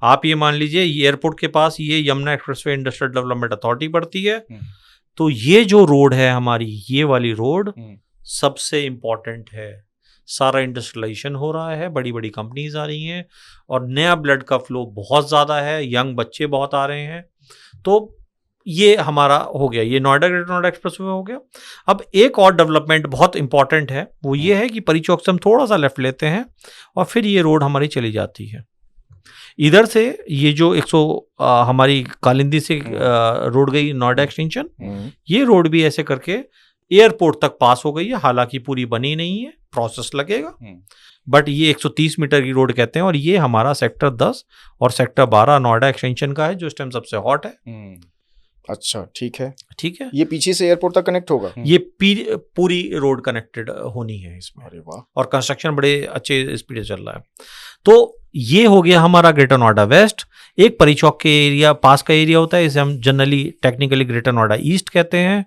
आप ये मान लीजिए एयरपोर्ट के पास ये Yamuna expressway industrial development authority पड़ती है। तो ये जो रोड है हमारी, ये वाली रोड सबसे इंपॉर्टेंट है। सारा इंडस्ट्रियलाइजेशन हो रहा है, बड़ी बड़ी कंपनीज आ रही हैं, और नया ब्लड का फ्लो बहुत ज़्यादा है, यंग बच्चे बहुत आ रहे हैं। तो ये हमारा हो गया, ये नोएडा ग्रेटर नोएडा एक्सप्रेसवे हो गया। अब एक और डेवलपमेंट बहुत इंपॉर्टेंट है, वो ये है कि परी चौक से हम थोड़ा सा लेफ्ट लेते हैं और फिर ये रोड हमारी चली जाती है इधर से। ये जो हमारी कालिंदी से रोड गई नोएडा एक्सटेंशन, ये रोड भी ऐसे करके एयरपोर्ट तक पास हो गई है। हालांकि पूरी बनी नहीं है, प्रोसेस लगेगा, बट ये 130 मीटर की रोड कहते हैं। और ये हमारा सेक्टर 10 और सेक्टर 12 नोएडा एक्सटेंशन का है, जो इस टाइम सबसे हॉट है। अच्छा, ठीक है, ठीक है। ये पीछे से एयरपोर्ट तक कनेक्ट होगा? ये पूरी रोड कनेक्टेड होनी है इसमें। अरे वाह। और कंस्ट्रक्शन बड़े अच्छे स्पीड से चल रहा है। तो ये हो गया हमारा ग्रेटर नोएडा वेस्ट। एक परी चौक के एरिया पास का एरिया होता है, इसे हम generally technically greater Noida east कहते हैं।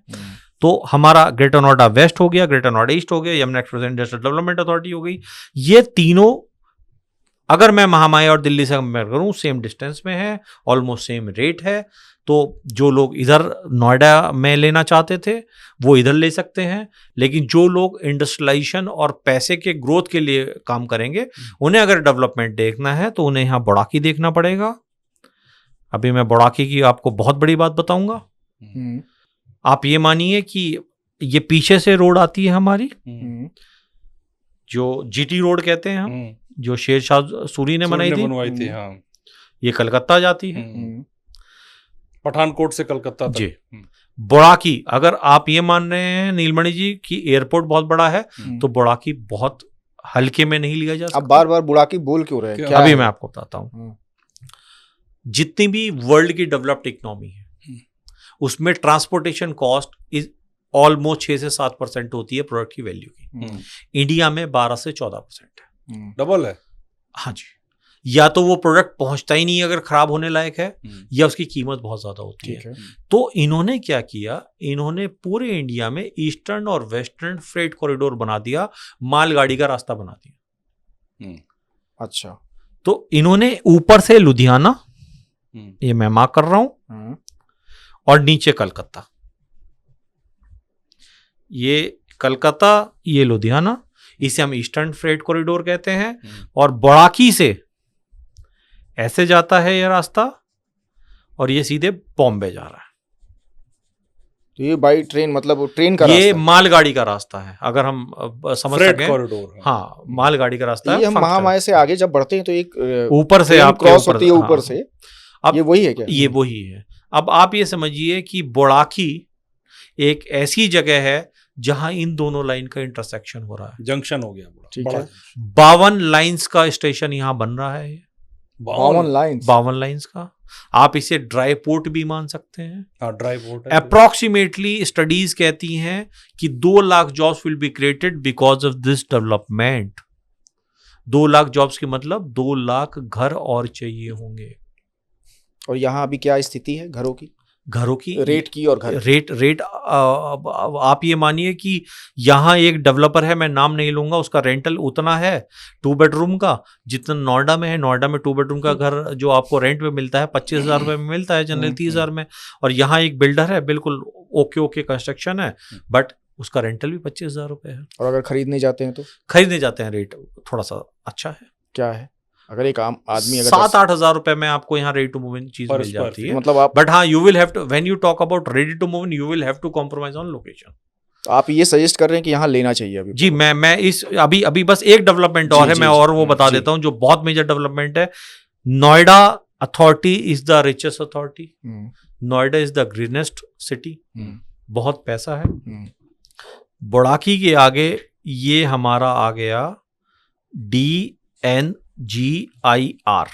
तो हमारा ग्रेटर नोएडा वेस्ट हो गया, ग्रेटर नोएडा ईस्ट हो गया, Yamuna express industrial development authority हो गई। ये तीनों अगर मैं महामाया और दिल्ली से कंपेयर करूं, सेम डिस्टेंस में है, ऑलमोस्ट सेम रेट है। तो जो लोग इधर नोएडा में लेना चाहते थे वो इधर ले सकते हैं, लेकिन जो लोग इंडस्ट्रियलाइजेशन और पैसे के ग्रोथ के लिए काम करेंगे, उन्हें अगर डेवलपमेंट देखना है तो उन्हें यहाँ बुड़ाकी देखना पड़ेगा। अभी मैं बुड़ाकी की आपको बहुत बड़ी बात बताऊंगा। आप ये मानिए कि ये पीछे से रोड आती है हमारी, जो जीटी रोड कहते हैं हम, जो शेरशाह सूरी ने बनवाई थी। हाँ। ये कलकत्ता जाती है, पठानकोट से कलकत्ता तक। जी। बुड़ाकी, अगर आप ये मान रहे हैं नीलमणि जी कि एयरपोर्ट बहुत बड़ा है, तो बुड़ाकी बहुत हल्के में नहीं लिया जा सकता। अब बार बार बुड़ाकी बोल क्यों रहे हैं? क्या अभी है? मैं आपको बताता हूँ। जितनी भी वर्ल्ड की डेवलप्ड इकोनॉमी है, उसमें ट्रांसपोर्टेशन कॉस्ट इज ऑलमोस्ट 6 से 7% होती है प्रोडक्ट की वैल्यू की। इंडिया में 12 से 14% है। डबल है। हाँ जी। या तो वो प्रोडक्ट पहुंचता ही नहीं अगर खराब होने लायक है, या उसकी कीमत बहुत ज्यादा होती है। तो इन्होंने क्या किया, इन्होंने पूरे इंडिया में ईस्टर्न और वेस्टर्न फ्रेट कॉरिडोर बना दिया, मालगाड़ी का रास्ता बना दिया। अच्छा। तो इन्होंने ऊपर से लुधियाना, ये मैं मार्क कर रहा हूं, और नीचे कलकत्ता, ये कलकत्ता, ये लुधियाना, इसे हम ईस्टर्न फ्रेट कॉरिडोर कहते हैं। और बुड़ाकी से ऐसे जाता है ये रास्ता, और ये सीधे बॉम्बे जा रहा है। तो ये बाई ट्रेन, मतलब ट्रेन का ये रास्ता, मालगाड़ी का रास्ता है, अगर हम समझ सकें। कॉरिडोर। हाँ, मालगाड़ी का रास्ता है। ये हम महामाया से आगे जब बढ़ते हैं तो एक ऊपर से आप क्रॉस होती है ऊपर से। अब ये वही है क्या? ये वही है। अब आप ये समझिए कि बुड़ाकी एक ऐसी जगह है जहां इन दोनों लाइन का इंटरसेक्शन हो रहा है, जंक्शन हो गया ठीक बड़ा। है। 52 लाइंस का स्टेशन यहां बन रहा है। 52 लाइंस का। आप इसे ड्राई पोर्ट भी मान सकते हैं। हाँ, ड्राई पोर्ट। अप्रोक्सीमेटली स्टडीज कहती हैं कि 2 lakh jobs will be created because of this development. 2 lakh jobs की मतलब 2 लाख घर और चाहिए होंगे। और यहाँ अभी क्या स्थिति है घरों की रेट की? और घर रेट आप ये मानिए कि यहाँ एक डेवलपर है, मैं नाम नहीं लूंगा, उसका रेंटल उतना है 2 बेडरूम का जितना नोएडा में है। नोएडा में 2 बेडरूम का घर जो आपको रेंट पे मिलता है 25,000 रुपए में मिलता है, जनरल 30,000 में। और यहाँ एक बिल्डर है, बिल्कुल ओके कंस्ट्रक्शन है, बट उसका रेंटल भी 25,000 रुपए है। और अगर खरीदने जाते हैं तो खरीदने जाते हैं रेट थोड़ा सा अच्छा है। क्या है? अगर एक आम आदमी 7-8 हजार रुपए में आपको यहाँ रेडी टू मूव इन चीज मिल जाती है। मतलब आप, बट हाँ, you will have to, when you talk about ready to move in, you will have to compromise on location. आप ये सजेस्ट कर रहे हैं कि यहाँ लेना चाहिए अभी? जी, मैं इस अभी बस एक डेवलपमेंट और है, मैं और वो बता देता हूँ जो बहुत मेजर डेवलपमेंट है। Noida authority is the richest authority. Noida is the greenest city. बहुत पैसा है। बुड़ाकी के आगे ये हमारा आ गया DNGIR,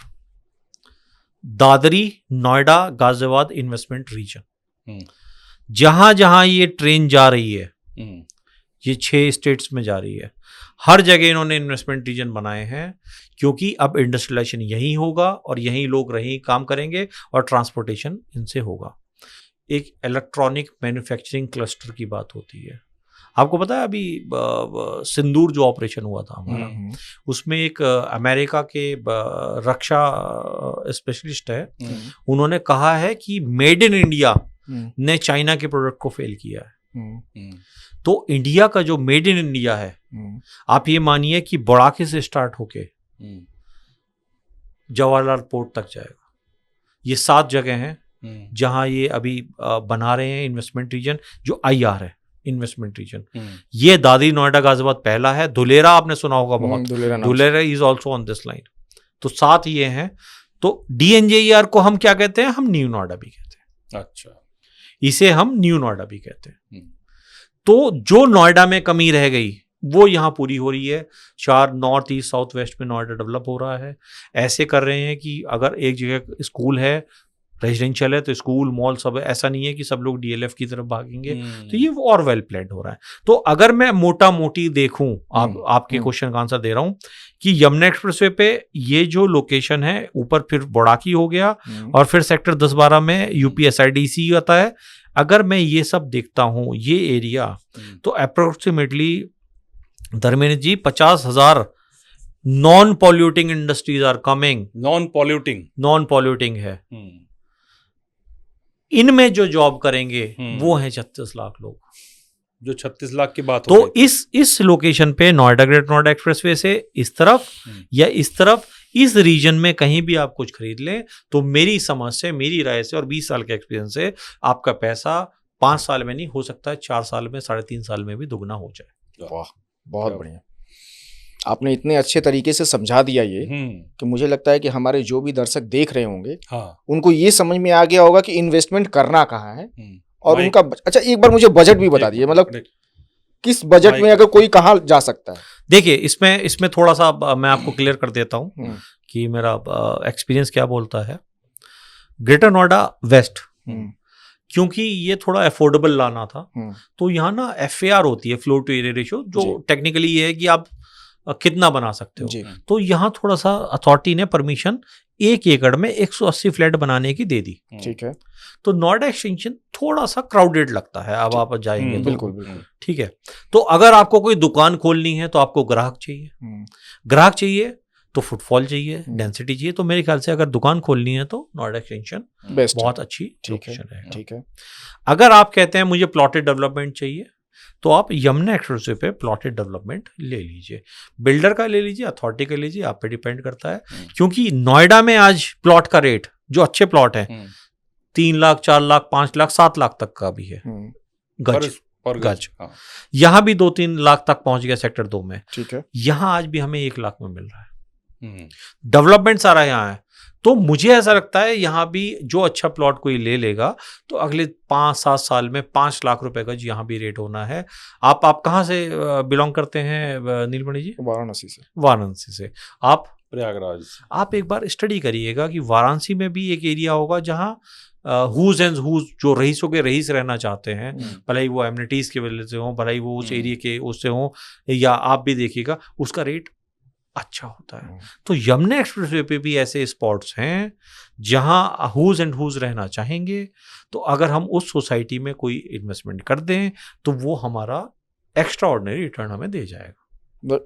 Dadri Noida Ghaziabad investment region. जहां जहां ये ट्रेन जा रही है, ये 6 स्टेट्स में जा रही है, हर जगह इन्होंने इन्वेस्टमेंट रीजन बनाए हैं। क्योंकि अब इंडस्ट्रियलाइजेशन यहीं होगा और यहीं लोग यहीं काम करेंगे और ट्रांसपोर्टेशन इनसे होगा। एक इलेक्ट्रॉनिक मैन्युफैक्चरिंग क्लस्टर की बात होती है। आपको पता है अभी सिंदूर जो ऑपरेशन हुआ था हमारा, उसमें एक अमेरिका के रक्षा स्पेशलिस्ट है, उन्होंने कहा है कि मेड इन इंडिया ने चाइना के प्रोडक्ट को फेल किया है। तो इंडिया का जो मेड इन इंडिया है, आप ये मानिए कि बुराकी से स्टार्ट होके जवाहरलाल पोर्ट तक जाएगा। ये 7 जगह हैं जहां ये अभी बना रहे हैं इन्वेस्टमेंट रीजन, जो IR है इन्वेस्टमेंट रीजन। ये दादरी नोएडा गाजियाबाद पहला है। धुलेरा आपने सुना होगा बहुत, Dholera is also on this line. तो 7 ये हैं। तो DNJER को हम क्या कहते हैं? हम न्यू नोएडा भी कहते हैं। अच्छा, इसे हम न्यू नोएडा भी कहते हैं। तो जो नोएडा में कमी रह गई वो यहाँ पूरी हो रही है। 4 नॉर्थ ईस्ट साउथ वेस्ट में नोएडा डेवलप हो रहा है। ऐसे कर रहे हैं कि अगर एक जगह स्कूल है, रेजिडेंशियल है, तो स्कूल मॉल सब है। ऐसा नहीं है कि सब लोग DLF की तरफ भागेंगे। तो ये और वेल प्लान्ड हो रहा है। तो अगर मैं मोटा मोटी देखूं, आपके क्वेश्चन का आंसर दे रहा हूं कि यमुना एक्सप्रेसवे पे ये जो लोकेशन है, ऊपर फिर बुराकी हो गया और फिर सेक्टर 10-12 में UPSIDC आता है। अगर मैं ये सब देखता हूं, ये एरिया, तो approximately Dharmendra ji 50,000 non polluting industries are coming. Non polluting है। इनमें जो जॉब करेंगे वो हैं 36 लाख लोग, जो 36 लाख की बात तो इस लोकेशन पे नोएडा ग्रेट नोएडा एक्सप्रेसवे से इस तरफ या इस तरफ, इस रीजन में कहीं भी आप कुछ खरीद लें, तो मेरी समझ से, मेरी राय से और 20 साल के एक्सपीरियंस से आपका पैसा 5 साल में नहीं हो सकता है, 4 साल में, 3.5 साल में भी दुगना हो जाए। वाह, बहुत बढ़िया। आपने इतने अच्छे तरीके से समझा दिया ये कि मुझे लगता है कि हमारे जो भी दर्शक देख रहे होंगे, उनको ये समझ में आ गया होगा कि इन्वेस्टमेंट करना कहाँ है और उनका। अच्छा, एक बार मुझे बजट भी बता दीजिए, मतलब किस बजट में अगर कोई कहाँ जा सकता है? देखिए, इसमें थोड़ा सा मैं आपको क्लियर कर देता हूँ कि मेरा एक्सपीरियंस क्या बोलता है। ग्रेटर नोएडा वेस्ट, क्योंकि ये थोड़ा अफोर्डेबल लाना था, तो यहाँ ना FAR होती है, फ्लोर टू एरिया रेशियो, जो टेक्निकली ये है कि आप कितना बना सकते हो। तो यहाँ थोड़ा सा अथॉरिटी ने परमिशन 1 एकड़ में 180 फ्लैट बनाने की दे दी। ठीक है। तो नोएडा एक्सटेंशन थोड़ा सा क्राउडेड लगता है, अब आप जाएंगे तो बिल्कुल। ठीक है। तो अगर आपको कोई दुकान खोलनी है तो आपको ग्राहक चाहिए, तो फुटफॉल चाहिए, डेंसिटी चाहिए। तो मेरे ख्याल से अगर दुकान खोलनी है तो नोएडा एक्सटेंशन बहुत अच्छी लोकेशन है। ठीक है। अगर आप कहते हैं मुझे प्लॉटेड डेवलपमेंट चाहिए, तो आप यमुना एक्सप्रेसवे पे प्लॉटेड डेवलपमेंट ले लीजिए, बिल्डर का ले लीजिए, अथॉरिटी का लीजिए, आप पे डिपेंड करता है। क्योंकि नोएडा में आज प्लॉट का रेट, जो अच्छे प्लॉट है, 3 लाख, 4 लाख, 5 लाख, 7 लाख तक का भी है गज। यहाँ भी 2-3 लाख तक पहुंच गया सेक्टर 2 में। ठीक है। यहाँ आज भी हमें 1 लाख में मिल रहा है। डेवलपमेंट सारा यहाँ है। तो मुझे ऐसा लगता है यहाँ भी जो अच्छा प्लॉट कोई ले लेगा, तो अगले 5-7 साल में 5 लाख रुपए का यहाँ भी रेट होना है। आप कहाँ से बिलोंग करते हैं नीलमणि जी? वाराणसी से। आप प्रयागराज। आप एक बार स्टडी करिएगा कि वाराणसी में भी एक एरिया होगा जहाँ हुज एंड हुज, जो रईसों के रईस रहना चाहते हैं, भले ही वो एमिनिटीज के वजह से हो, भले ही वो उस एरिया के उससे हो, या आप भी देखिएगा उसका रेट अच्छा होता है। तो यमुना एक्सप्रेसवे पे भी ऐसे स्पॉट्स हैं जहां हुज एंड हुज रहना चाहेंगे। तो अगर हम उस सोसाइटी में कोई इन्वेस्टमेंट कर दें तो वो हमारा एक्स्ट्रा ऑर्डिनरी रिटर्न हमें दे जाएगा।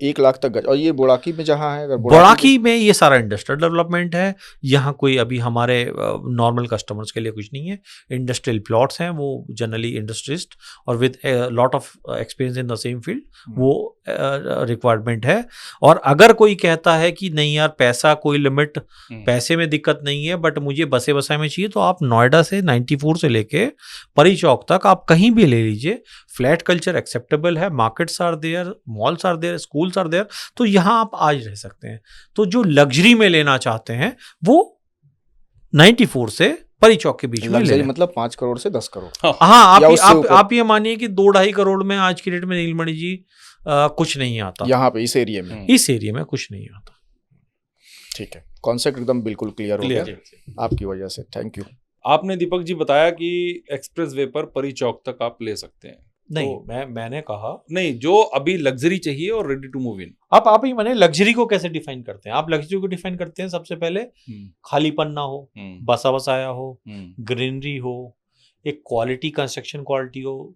1 लाख तक गज। और ये बुराकी में जहाँ है, अगर बुराकी में ये सारा इंडस्ट्रियल डेवलपमेंट है। यहाँ कोई अभी हमारे नॉर्मर कस्टमर्स के लिए कुछ नहीं है। इंडस्ट्रियल प्लॉट्स हैं, वो जनरली इंडस्ट्रिस्ट और with lot of experience in the same field, वो रिक्वायरमेंट है। और अगर कोई कहता है कि नहीं यार पैसा कोई लिमिट, पैसे में दिक्कत नहीं है, बट मुझे बसे बसाए में चाहिए, तो आप नोएडा से 94 से लेके परी चौक तक आप कहीं भी ले लीजिए। फ्लैट कल्चर एक्सेप्टेबल है, markets are there, malls are there, schools are there. तो यहाँ आप आज रह सकते हैं। तो जो लग्जरी में लेना चाहते हैं वो 94 से परी चौक के बीच में ले, मतलब 5 करोड़ से 10 करोड़। हाँ, आप ये मानिए कि 2-2.5 करोड़ में आज की डेट में नीलमणि जी कुछ नहीं आता यहाँ पे, इस एरिया में कुछ नहीं आता। ठीक है, कॉन्सेप्ट एकदम बिल्कुल क्लियर हो गया आपकी वजह से। Thank you. आपने दीपक जी बताया कि एक्सप्रेस वे पर परी चौक तक आप ले सकते हैं। नहीं तो, मैंने कहा नहीं, जो अभी लग्जरी चाहिए और रेडी टू मूव इन। आप ही मैंने लग्जरी को कैसे डिफाइन करते हैं? आप लग्जरी को डिफाइन करते हैं सबसे पहले खालीपन ना हो, बसा बसाया हो, ग्रीनरी हो, एक क्वालिटी, कंस्ट्रक्शन क्वालिटी हो,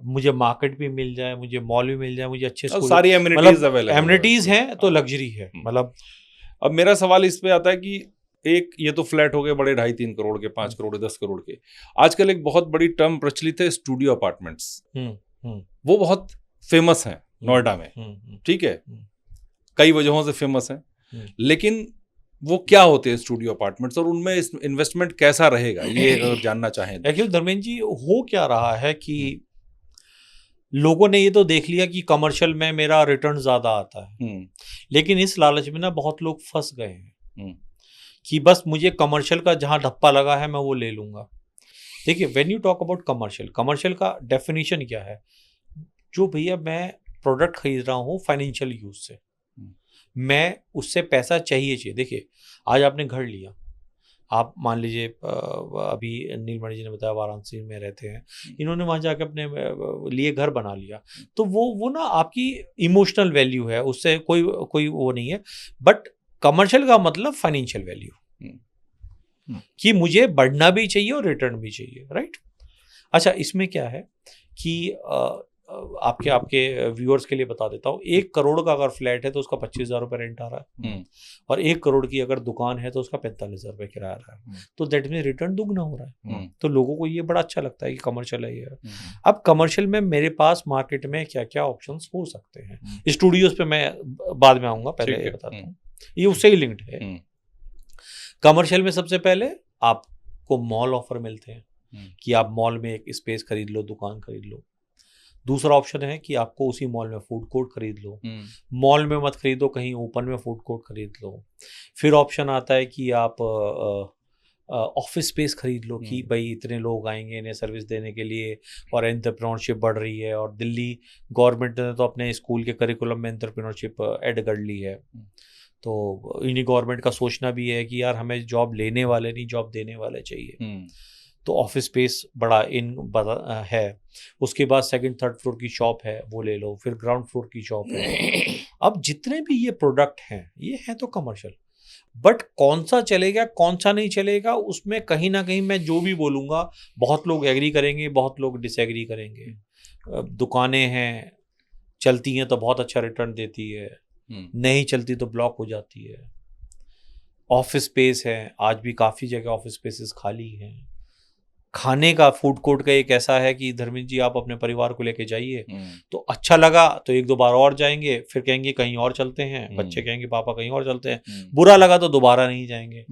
मुझे मार्केट भी मिल जाए, मुझे मॉल भी मिल जाए, मुझे अच्छे स्कूल, सारी एमिनिटीज अवेलेबल, एमिनिटीज हैं तो लग्जरी है। मतलब अब मेरा सवाल इस पे आता है कि एक ये तो फ्लैट हो गए बड़े 2.5-3 करोड़ के, 5 करोड़ 10 करोड़ के। आजकल एक बहुत बड़ी टर्म प्रचलित है स्टूडियो अपार्टमेंट्स, वो बहुत फेमस हैं नोएडा में, ठीक है, कई वजहों से फेमस हैं, लेकिन वो क्या होते हैं स्टूडियो अपार्टमेंट्स और उनमें इन्वेस्टमेंट कैसा रहेगा, ये अगर जानना चाहें। एक्चुअली धर्मेंद्र जी, हो क्या रहा है कि लोगों ने ये तो देख लिया कि कमर्शियल में मेरा रिटर्न ज्यादा आता है, लेकिन इस लालच में ना बहुत लोग फंस गए हैं कि बस मुझे कमर्शियल का जहां धप्पा लगा है मैं वो ले लूंगा। देखिए, when you talk about commercial का डेफिनेशन क्या है? जो भैया मैं प्रोडक्ट खरीद रहा हूँ फाइनेंशियल यूज से, मैं उससे पैसा चाहिए। देखिए, आज आपने घर लिया, आप मान लीजिए अभी नीलमणि जी ने बताया वाराणसी में रहते हैं, इन्होंने वहाँ जाके अपने लिए घर बना लिया, तो वो ना आपकी इमोशनल वैल्यू है, उससे कोई वो नहीं है। बट कमर्शियल का मतलब फाइनेंशियल वैल्यू, कि मुझे बढ़ना भी चाहिए और रिटर्न भी चाहिए, राइट? अच्छा, इसमें क्या है कि आपके व्यूअर्स के लिए बता देता हूँ, 1 करोड़ का अगर फ्लैट है तो उसका 25,000 रुपये रेंट आ रहा है, और 1 करोड़ की अगर दुकान है तो उसका 45,000 रुपये किराया आ रहा है, तो दैट मीन रिटर्न दुगना हो रहा है। तो लोगों को ये बड़ा अच्छा लगता है कि कमर्शियल है ये। अब कमर्शियल में मेरे पास मार्केट में क्या क्या ऑप्शंस हो सकते हैं, स्टूडियोज पे मैं बाद में आऊंगा, पहले ये बताता हूँ, ये उससे ही लिंक्ड है। कमर्शियल में सबसे पहले आपको मॉल ऑफर मिलते हैं कि आप मॉल में एक स्पेस खरीद लो, दुकान खरीद लो। दूसरा ऑप्शन है कि आपको उसी मॉल में फूड कोर्ट खरीद लो, मॉल में मत खरीदो, कहीं ओपन में फूड कोर्ट खरीद लो। फिर ऑप्शन आता है कि आप ऑफिस स्पेस खरीद लो, कि भाई इतने लोग आएंगे इन्हें सर्विस देने के लिए, और एंटरप्रेन्योरशिप बढ़ रही है, और दिल्ली गवर्नमेंट ने तो अपने स्कूल के करिकुलम में एंटरप्रेन्योरशिप ऐड कर ली है। तो इन्हीं गवर्नमेंट का सोचना भी है कि यार हमें जॉब लेने वाले नहीं, जॉब देने वाले चाहिए। तो ऑफिस स्पेस बड़ा है। उसके बाद 2nd-3rd फ्लोर की शॉप है, वो ले लो। फिर ग्राउंड फ्लोर की शॉप है। अब जितने भी ये प्रोडक्ट हैं, ये हैं तो कमर्शियल, बट कौन सा चलेगा कौन सा नहीं चलेगा, उसमें कहीं ना कहीं मैं जो भी बोलूँगा बहुत लोग एग्री करेंगे, बहुत लोग डिसएग्री करेंगे। दुकानें हैं, चलती हैं तो बहुत अच्छा रिटर्न देती है, नहीं चलती तो ब्लॉक हो जाती है। ऑफिस स्पेस है, आज भी काफ़ी जगह ऑफिस स्पेसेस खाली हैं। खाने का फूड कोर्ट का एक ऐसा है कि धर्मेंद्र जी, आप अपने परिवार को लेके जाइए, तो अच्छा लगा तो 1-2 बार और जाएंगे, फिर कहेंगे कहीं और चलते हैं, बच्चे कहेंगे पापा कहीं और चलते हैं, बुरा लगा तो दोबारा नहीं जाएंगे।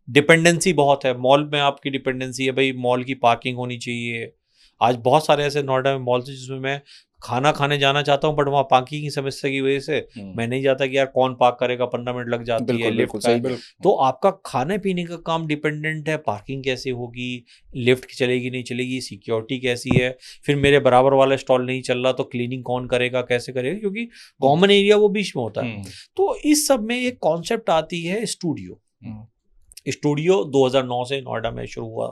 डिपेंडेंसी बहुत है, मॉल में आपकी डिपेंडेंसी है, भाई मॉल की पार्किंग होनी चाहिए। आज बहुत सारे ऐसे नोएडा में मॉल्स हैं जिसमें मैं खाना खाने जाना चाहता हूँ, बट वहाँ पार्किंग की समस्या की वजह से मैं नहीं जाता कि यार कौन पार्क करेगा, 15 मिनट लग जाती है, लिफ्ट का। तो आपका खाने पीने का काम डिपेंडेंट है, पार्किंग कैसे होगी, लिफ्ट चलेगी नहीं चलेगी, सिक्योरिटी कैसी है, फिर मेरे बराबर वाला स्टॉल नहीं चल रहा तो क्लीनिंग कौन करेगा, कैसे करेगा, क्योंकि कॉमन एरिया वो बीच में होता है। तो इस सब में एक कॉन्सेप्ट आती है स्टूडियो। स्टूडियो 2009 से नोएडा में शुरू हुआ,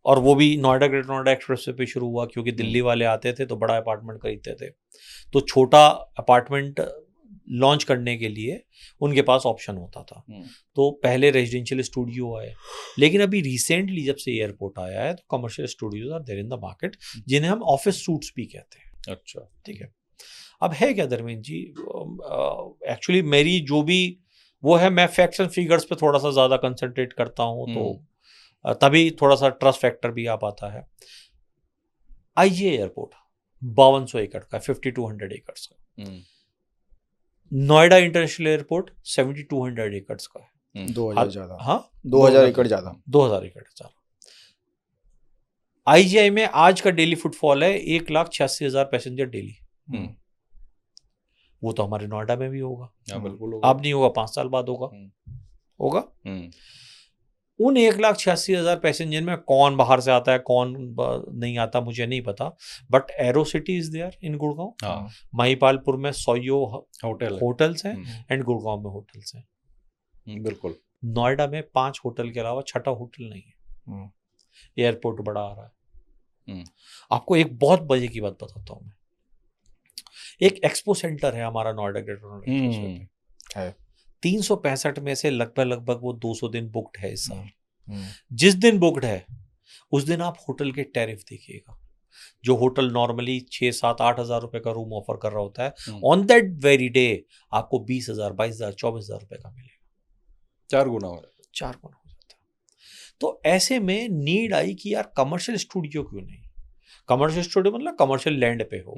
और वो भी नोएडा ग्रेटर नोएडा एक्सप्रेस पे शुरू हुआ, क्योंकि दिल्ली वाले आते थे तो बड़ा अपार्टमेंट खरीदते थे, तो छोटा अपार्टमेंट लॉन्च करने के लिए उनके पास ऑप्शन होता था। तो पहले रेजिडेंशियल स्टूडियो आए, लेकिन अभी रिसेंटली जब से एयरपोर्ट आया है तो commercial studios are there in the market, जिन्हें हम ऑफिस सूट्स भी कहते हैं। अच्छा, ठीक है। अब है क्या धर्मेंद्र जी, एक्चुअली मेरी जो भी वो है, मैं फैक्ट्स एंड फिगर्स पे थोड़ा सा ज़्यादा कंसंट्रेट करता हूँ, तो तभी थोड़ा सा ट्रस्ट फैक्टर भी आ पाता है। आईजीआई एयरपोर्ट 5200 एकड़ का, 5200 एकड़ का। नोएडा इंटरनेशनल एयरपोर्ट 7200 एकड़ का है। 2000 ज्यादा। हाँ, 2000 एकड़ ज्यादा। 2000 एकड़ ज्यादा। आईजीआई में आज का डेली फुटफॉल है 1,86,000 पैसेंजर डेली। वो तो हमारे नोएडा में भी होगा, अब नहीं होगा, 5 साल बाद होगा। उन 1,86,000 पैसेंजर में कौन बाहर से आता है, कौन नहीं आता, मुझे नहीं पता, but aero city is there in Gurgaon. Mahipalpur में 100 होटल्स हैं, एंड गुड़गांव में होटल्स हैं। बिल्कुल। नोएडा में 5 होटल के अलावा 6ठा होटल नहीं है। एयरपोर्ट बड़ा आ रहा है, आपको एक बहुत मजे की बात बताता हूँ मैं। एक एक्सपो सेंटर है हमारा नोएडा ग्रेटर नोएडा है, 365 में से लगभग वो 200 दिन बुक्ड है इस साल। जिस दिन बुक्ड है उस दिन आप होटल के टैरिफ देखिएगा। जो होटल नॉर्मली 6-7-8 हज़ार रुपए का रूम ऑफर कर रहा होता है, ऑन दैट वेरी डे आपको 20,000, 22,000, 24,000 रुपए का मिलेगा। 4 गुना हो जाता है। तो ऐसे में नीड आई कि यार कमर्शियल स्टूडियो क्यों नहीं। कमर्शियल स्टूडियो मतलब कमर्शियल लैंड पे हो,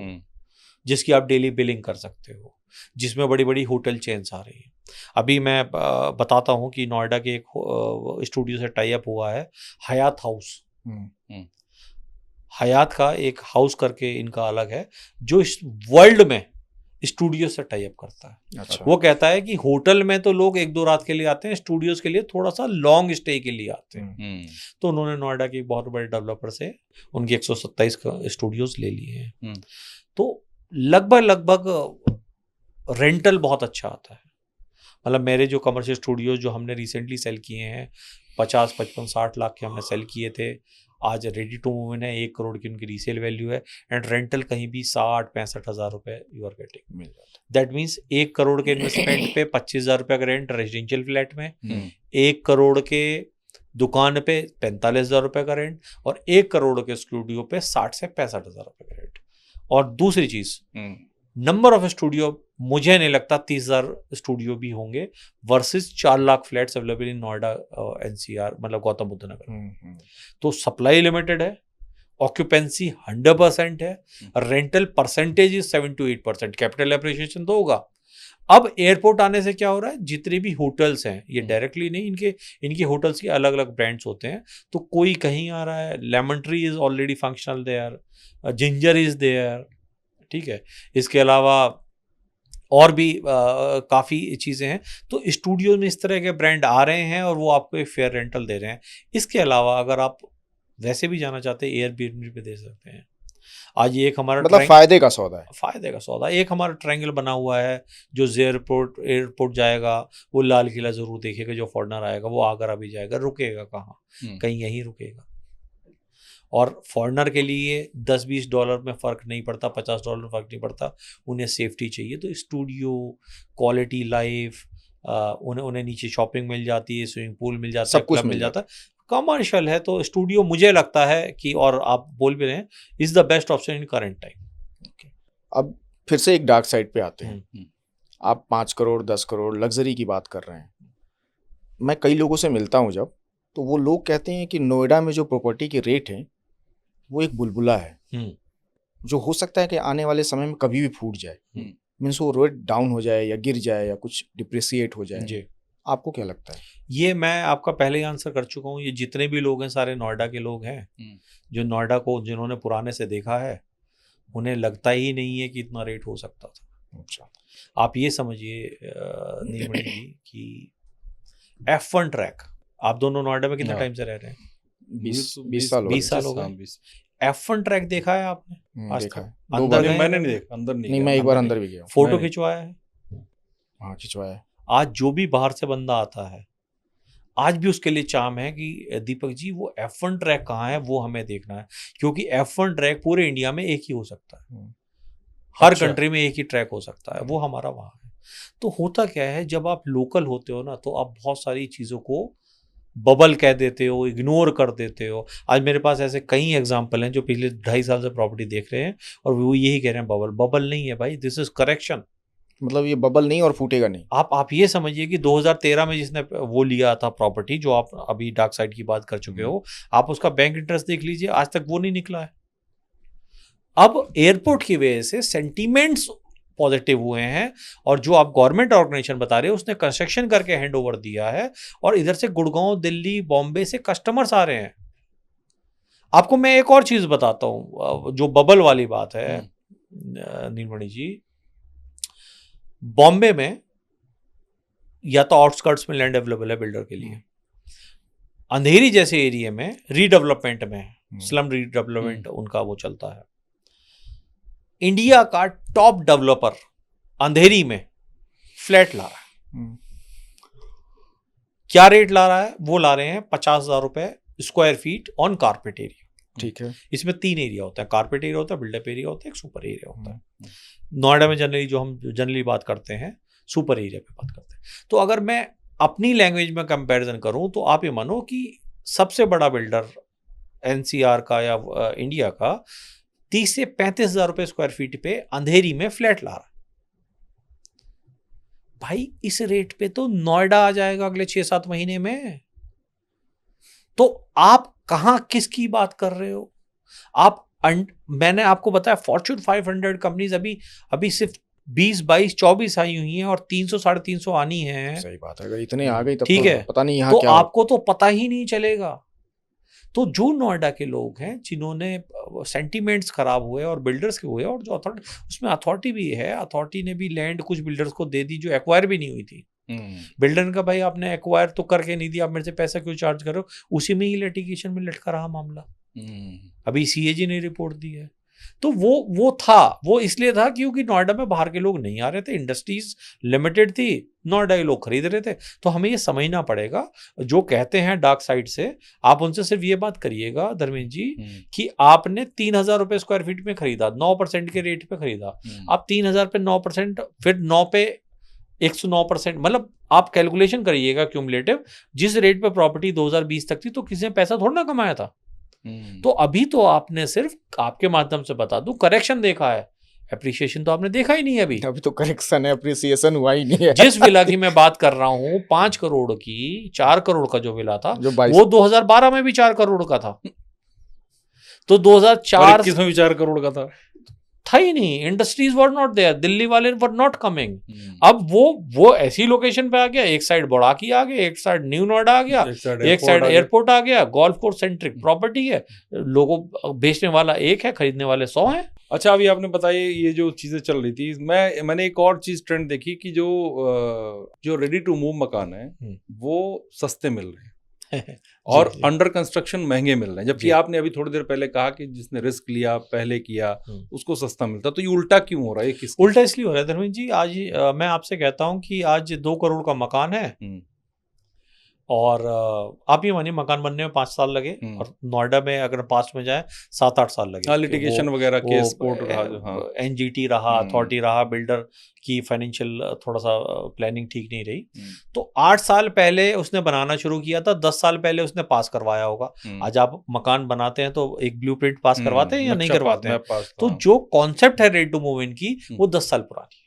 जिसकी आप डेली बिलिंग कर सकते हो, जिसमें बड़ी बड़ी होटल चेन्स आ रही हैं। अभी मैं बताता हूँ कि नोएडा के एक स्टूडियो से टाई अप हुआ है, हयात हाउस। हयात का एक हाउस करके इनका अलग है, जो इस वर्ल्ड में स्टूडियो से टाई अप करता है। अच्छा। वो कहता है कि होटल में तो लोग 1-2 रात के लिए आते हैं, स्टूडियोज के लिए थोड़ा सा लॉन्ग स्टे के लिए आते हैं। तो उन्होंने नोएडा के बहुत बड़े डेवलपर से उनकी 127 स्टूडियोज ले लिए हैं। तो लगभग रेंटल बहुत अच्छा आता है। मतलब मेरे जो कमर्शियल स्टूडियोज जो हमने रिसेंटली सेल किए हैं, 50, 55, 60 लाख के हमने सेल किए थे, आज रेडी टू मूव है, 1 करोड़ की उनकी रीसेल वैल्यू है, एंड रेंटल कहीं भी 60-65 हज़ार रुपए यू आर गेटिंग मिल जाता है। दैट मीन्स 1 करोड़ के इन्वेस्टमेंट पे 25,000 रुपये का रेंट रेजिडेंशियल फ्लैट में, 1 करोड़ के दुकान पे 45,000 रुपये का रेंट, और 1 करोड़ के स्टूडियो पे 60 से 65,000 रुपये का रेंट। और दूसरी चीज, नंबर ऑफ स्टूडियो मुझे नहीं लगता 30,000 स्टूडियो भी होंगे versus 4 lakh flats available in Noida NCR, मतलब गौतम बुद्ध नगर। तो सप्लाई लिमिटेड है, ऑक्यूपेंसी 100% है, rental percentage is 7 to 8%, capital appreciation तो होगा। अब एयरपोर्ट आने से क्या हो रहा है, जितने भी होटल्स हैं, ये डायरेक्टली नहीं, इनके होटल्स के अलग अलग ब्रांड्स होते हैं। तो कोई कहीं आ रहा है, lemon tree is already functional there, ginger is there, ठीक है। इसके अलावा और भी काफ़ी चीज़ें हैं। तो स्टूडियो में इस तरह के ब्रांड आ रहे हैं और वो आपको एक फेयर रेंटल दे रहे हैं। इसके अलावा अगर आप वैसे भी जाना चाहते हैं, एयरबीएनबी पे दे सकते हैं। आज ये एक हमारा मतलब फायदे का सौदा है। फायदे का सौदा। एक हमारा ट्रायंगल बना हुआ है, जो एयरपोर्ट जाएगा वो लाल किला जरूर देखेगा, जो फॉरनर आएगा वो आगरा भी जाएगा, रुकेगा कहाँ, कहीं यहीं रुकेगा। और फॉरनर के लिए $10-20 में फ़र्क नहीं पड़ता, $50 में फ़र्क नहीं पड़ता, उन्हें सेफ्टी चाहिए। तो स्टूडियो, क्वालिटी लाइफ, उन्हें नीचे शॉपिंग मिल जाती है, स्विमिंग पूल मिल जाता है, सब कुछ मिल जाता है। कमर्शियल है तो स्टूडियो मुझे लगता है कि, और आप बोल भी रहे हैं, is the best option in current time. अब फिर से एक डार्क साइड पे आते हैं। आप 5 करोड़ 10 करोड़ लग्जरी की बात कर रहे हैं। मैं कई लोगों से मिलता हूँ जब, तो वो लोग कहते हैं कि नोएडा में जो प्रॉपर्टी के रेट हैं वो एक बुलबुला है, जो हो सकता है कि आने वाले समय में कभी भी फूट जाए। मीन्स वो रेट डाउन हो जाए या गिर जाए या कुछ डिप्रिसिएट हो जाए। जी, आपको क्या लगता है? ये मैं आपका पहले ही आंसर कर चुका हूँ। ये जितने भी लोग हैं सारे नोएडा के लोग हैं, जो नोएडा को जिन्होंने पुराने से देखा है, उन्हें लगता ही नहीं है कि इतना रेट हो सकता था। अच्छा, आप ये समझिए नीलमणि जी कि F1 ट्रैक, आप दोनों नोएडा में कितने टाइम से रह रहे हैं? 20 साल हो गए। F1 ट्रैक देखा है आपने? देखा है। अंदर गए? मैंने नहीं देखा, अंदर नहीं। मैं एक बार अंदर भी गया। फोटो खिंचवाया है? हाँ, खिंचवाया है। आज जो भी बाहर से बंदा आता है, आज भी उसके लिए चाम है कि दीपक जी वो F1 ट्रैक कहाँ है, वो हमें देखना है। क्योंकि F1 ट्रैक पूरे इंडिया में एक ही हो सकता है, हर कंट्री में एक ही ट्रैक हो सकता है, वो हमारा वहाँ है। तो होता क्या है, जब आप लोकल होते हो ना, तो आप बहुत सारी चीज़ों को बबल कह देते हो, इग्नोर कर देते हो। आज मेरे पास ऐसे कई एग्जाम्पल हैं जो पिछले 2.5 साल से प्रॉपर्टी देख रहे हैं और वो यही कह रहे हैं बबल नहीं है भाई, दिस इज करेक्शन। मतलब ये बबल नहीं और फूटेगा नहीं। आप ये समझिए कि 2013 में जिसने वो लिया था प्रॉपर्टी, जो आप अभी डार्क साइड की बात कर चुके हो, आप उसका बैंक इंटरेस्ट देख लीजिए, आज तक वो नहीं निकला है। अब एयरपोर्ट की वजह से सेंटीमेंट्स पॉजिटिव हुए हैं, और जो आप गवर्नमेंट ऑर्गेनाइजेशन बता रहे हो उसने कंस्ट्रक्शन करके हैंड ओवर दिया है, और इधर से गुड़गांव, दिल्ली, बॉम्बे से कस्टमर्स आ रहे हैं। आपको मैं एक और चीज बताता हूं, जो बबल वाली बात है नीलमणि जी, बॉम्बे में या तो आउटस्कर्ट्स में लैंड अवेलेबल है बिल्डर के लिए, अंधेरी जैसे एरिया में रीडेवलपमेंट में, स्लम रीडेवलपमेंट उनका वो चलता है। इंडिया का टॉप डेवलपर अंधेरी में फ्लैट ला रहा है। क्या रेट ला रहा है? वो ला रहे हैं 50,000 रुपए square feet on carpet area. ठीक है। इसमें 3 एरिया होता है, कारपेट एरिया होता है, बिल्डअप एरिया होता है, एक सुपर एरिया होता है। नोएडा में जनरली जो हम जनरली बात करते हैं सुपर एरिया पे बात करते हैं। तो अगर मैं अपनी लैंग्वेज में कंपैरिजन करूं तो आप ये मानो कि सबसे बड़ा बिल्डर एनसीआर का या इंडिया का 30 से 35 हजार रुपए स्क्वायर फीट पे अंधेरी में फ्लैट ला रहा है। भाई इस रेट पे तो नोएडा आ जाएगा अगले 6-7 महीने में। तो आप कहां किसकी बात कर रहे हो आप? मैंने आपको बताया फॉर्च्यून 500 कंपनीज अभी सिर्फ 20, 22, 24 आई हुई हैं और 300, 350 आनी है। सही बात है, अगर इतने आ गई तब ठीक तो है, पता नहीं यहाँ तो क्या आपको तो पता ही नहीं चलेगा। तो जो नोएडा के लोग हैं जिन्होंने सेंटीमेंट्स खराब हुए और बिल्डर्स के हुए, और जो अथॉरिटी, उसमें अथॉरिटी भी है, अथॉरिटी ने भी लैंड कुछ बिल्डर्स को दे दी जो एक्वायर भी नहीं हुई थी। बिल्डर ने कहा भाई आपने एक्वायर तो करके नहीं दिया, आप मेरे से पैसा क्यों चार्ज कर रहे हो? उसी में ही लिटिगेशन में लटका रहा मामला। अभी सीएजी ने रिपोर्ट दी है। तो वो इसलिए था क्योंकि नोएडा में बाहर के लोग नहीं आ रहे थे, इंडस्ट्रीज लिमिटेड थी, नोएडा के लोग खरीद रहे थे। तो हमें ये समझना पड़ेगा, जो कहते हैं डार्क साइड से, आप उनसे सिर्फ ये बात करिएगा धर्मेंद्र जी कि आपने 3,000 रुपए स्क्वायर फीट में खरीदा, 9% के रेट पे खरीदा। आप 3,000 पे 9%, फिर 9 पे 109%, मतलब आप कैलकुलेशन करिएगा क्यूमुलेटिव, जिस रेट पे प्रॉपर्टी 2020 तक थी तो किसी ने पैसा थोड़ा ना कमाया था। तो अभी तो आपने सिर्फ, आपके माध्यम से बता दूं, करेक्शन देखा है, एप्रिसिएशन तो आपने देखा ही नहीं है। अभी तो करेक्शन है, एप्रिसिएशन हुआ ही नहीं है। जिस विला की मैं बात कर रहा हूं 5 करोड़ की, 4 करोड़ का जो विला था, जो वो 2012 में भी 4 करोड़ का था। तो 2004 में भी 4 करोड़ का था ही नहीं। Industries were not there, Delhi वाले वर नॉट कमिंग। अब वो ऐसी लोकेशन पे आ गया, एक साइड बड़ाकी आ गया, एक साइड न्यू नोएडा आ गया, एक साइड एयरपोर्ट आ गया, गोल्फ कोर्स सेंट्रिक प्रॉपर्टी है, लोगों बेचने वाला एक है, खरीदने वाले 100 हैं। अच्छा, अभी आपने बताया ये जो चीजें चल रही थी, मैंने एक और चीज ट्रेंड देखी कि जो रेडी टू मूव मकान है वो सस्ते मिल रहे हैं और अंडर कंस्ट्रक्शन महंगे मिल रहे हैं, जबकि आपने अभी थोड़ी देर पहले कहा कि जिसने रिस्क लिया पहले किया उसको सस्ता मिलता। तो ये उल्टा क्यों हो रहा है? उल्टा इसलिए हो रहा है धर्मेंद्र जी, आज मैं आपसे कहता हूं कि आज 2 करोड़ का मकान है और आप ये मानिए मकान बनने में 5 साल लगे, और नोएडा में अगर पास में जाए 7-8 साल लगे। लिटिगेशन वगैरह केस कोर्ट रहा, एनजीटी रहा, अथॉरिटी रहा, बिल्डर की फाइनेंशियल थोड़ा सा प्लानिंग ठीक नहीं रही। तो 8 साल पहले उसने बनाना शुरू किया था, 10 साल पहले उसने पास करवाया होगा। आज आप मकान बनाते हैं तो एक ब्लूप्रिंट पास करवाते हैं या नहीं करवाते हैं? तो जो कॉन्सेप्ट है रेडी टू मूव इन की, वो 10 साल पुरानी है।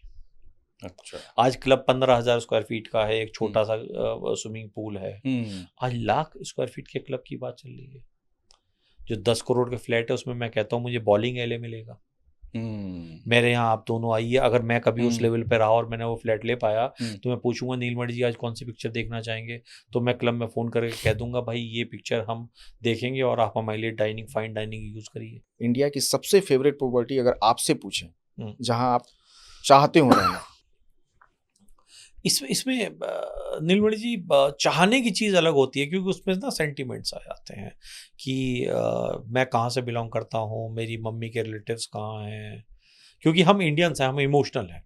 अच्छा, आज क्लब 15,000 स्क्वायर फीट का है, एक छोटा सा स्विमिंग पूल है। आज 1,00,000 स्क्वायर फीट के क्लब की बात चल रही है। जो 10 करोड़ के फ्लैट है उसमें मैं कहता हूँ मुझे बॉलिंग एरिया मिलेगा। मेरे यहाँ आप दोनों आइए, अगर मैं कभी उस लेवल पे रहा और मैंने वो फ्लैट ले पाया तो मैं पूछूंगा नीलमणि जी आज कौन सी पिक्चर देखना चाहेंगे, तो मैं क्लब में फोन करके कह दूंगा भाई ये पिक्चर हम देखेंगे और आप हमारे लिए फाइन डाइनिंग यूज करिए। इंडिया की सबसे फेवरेट प्रॉपर्टी अगर आपसे पूछें जहां आप चाहते हो रहना, इसमें नीलमणि जी चाहने की चीज़ अलग होती है, क्योंकि उसमें ना सेंटिमेंट्स आ जाते हैं कि मैं कहाँ से बिलोंग करता हूँ, मेरी मम्मी के रिलेटिव्स कहाँ हैं, क्योंकि हम इंडियंस हैं, हम इमोशनल हैं।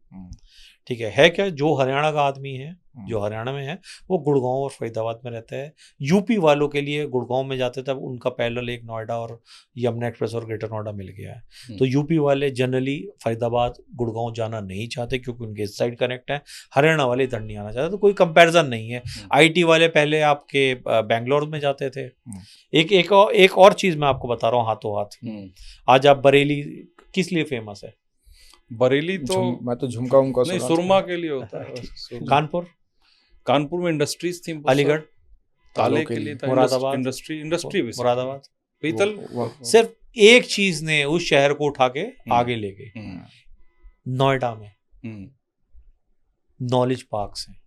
ठीक है क्या, जो हरियाणा का आदमी है, जो हरियाणा में है, वो गुड़गांव और फरीदाबाद में रहता है। यूपी वालों के लिए गुड़गांव में जाते तब उनका पैरेलल एक नोएडा और यमुना एक्सप्रेस और ग्रेटर नोएडा मिल गया है। तो यूपी वाले जनरली फरीदाबाद गुड़गांव जाना नहीं चाहते क्योंकि उनके इस साइड कनेक्ट है, हरियाणा वाले इधर नहीं आना चाहते। तो कोई कंपैरिजन नहीं है। IT वाले पहले आपके बेंगलोर में जाते थे। एक और चीज़ मैं आपको बता रहा हूँ हाथों हाथ, आज आप बरेली किस लिए फेमस है? बरेली तो मैं तो झुमका उनका नहीं, सुरमा के लिए होता है। कानपुर में इंडस्ट्रीज थी, अलीगढ़ ताले के लिए था, मुरादाबाद इंडस्ट्री मुरादाबाद पीतल। सिर्फ एक चीज ने उस शहर को उठा के आगे ले गई। नोएडा में नॉलेज पार्क्स हैं,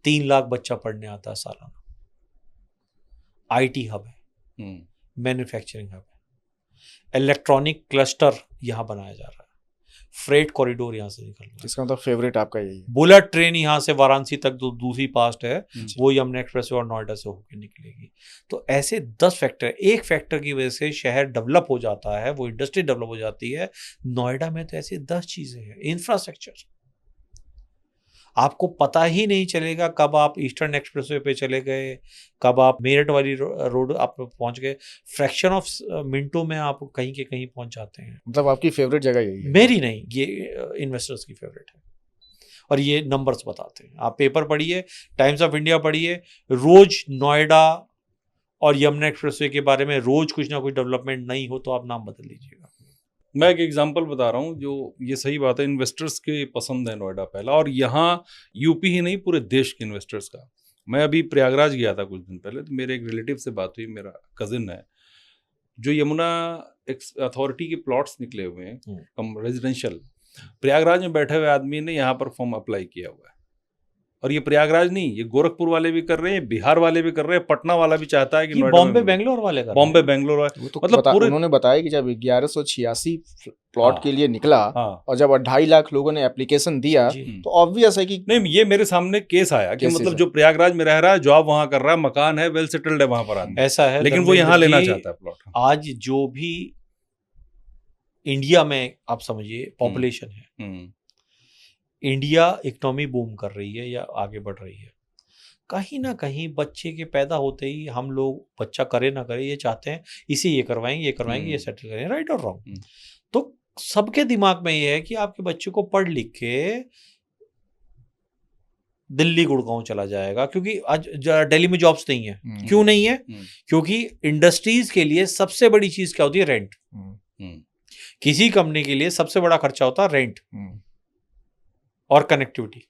3 लाख बच्चा पढ़ने आता है सालाना। IT हब है, मैन्युफैक्चरिंग हब है, इलेक्ट्रॉनिक क्लस्टर यहाँ बनाया जा रहा है, फ्रेट कॉरिडोर यहाँ से निकल रहा है। इसका मतलब फेवरेट आपका यही है। बुलेट ट्रेन यहाँ से वाराणसी तक जो दूसरी पास्ट है वो यमुना एक्सप्रेस और नोएडा से होकर निकलेगी। तो ऐसे 10 फैक्टर, एक फैक्टर की वजह से शहर डेवलप हो जाता है, वो इंडस्ट्री डेवलप हो जाती है। नोएडा में तो ऐसे 10 चीजें हैं। इंफ्रास्ट्रक्चर, आपको पता ही नहीं चलेगा कब आप ईस्टर्न एक्सप्रेसवे पे चले गए, कब आप मेरठ वाली रोड आप पहुंच गए। फ्रैक्शन ऑफ मिनटों में आप कहीं के कहीं पहुंच जाते हैं। मतलब आपकी फेवरेट जगह यही है? मेरी नहीं, ये इन्वेस्टर्स की फेवरेट है और ये नंबर्स बताते हैं। आप पेपर पढ़िए, टाइम्स ऑफ इंडिया पढ़िए, रोज नोएडा और यमुना एक्सप्रेसवे के बारे में रोज कुछ ना कुछ डेवलपमेंट नहीं हो तो आप नाम बदल लीजिएगा। मैं एक एग्जांपल बता रहा हूँ, जो ये सही बात है, इन्वेस्टर्स के पसंद है नोएडा पहला, और यहाँ यूपी ही नहीं पूरे देश के इन्वेस्टर्स का। मैं अभी प्रयागराज गया था कुछ दिन पहले, तो मेरे एक रिलेटिव से बात हुई, मेरा कजिन है, जो यमुना अथॉरिटी के प्लॉट्स निकले हुए हैं कम रेजिडेंशियल, प्रयागराज में बैठे हुए आदमी ने यहाँ पर फॉर्म अप्लाई किया हुआ है। और ये प्रयागराज नहीं, ये गोरखपुर वाले भी कर रहे हैं, बिहार वाले भी कर रहे हैं, पटना वाला भी चाहता है कि बॉम्बे बेंगलोर वाले कर रहे हैं। बॉम्बे बेंगलोर वाले, तो मतलब पूरे उन्होंने बताया कि जब 1186 प्लॉट के लिए निकला हाँ, और जब 2.5 लाख लोगों ने एप्लीकेशन दिया, तो ऑब्वियस है कि नहीं, ये मेरे सामने केस आया कि मतलब जो प्रयागराज में रह रहा है, जॉब वहां कर रहा है, मकान है, वेल सेटल्ड है वहां पर आदमी, ऐसा है, लेकिन वो यहाँ लेना चाहता है प्लॉट। आज जो भी इंडिया में आप समझिए पॉपुलेशन है, इंडिया इकोनॉमी बूम कर रही है या आगे बढ़ रही है, कहीं ना कहीं बच्चे के पैदा होते ही हम लोग, बच्चा करे ना करे, ये चाहते हैं इसे ये करवाएंगे, ये सेटल करें, राइट और रॉन्ग। तो सबके दिमाग में ये है कि आपके बच्चे को पढ़ लिख के दिल्ली गुड़गांव चला जाएगा, क्योंकि आज दिल्ली में जॉब्स नहीं है। क्यों नहीं है? क्योंकि इंडस्ट्रीज के लिए सबसे बड़ी चीज क्या होती है? रेंट। किसी कंपनी के लिए सबसे बड़ा खर्चा होता है रेंट और कनेक्टिविटी।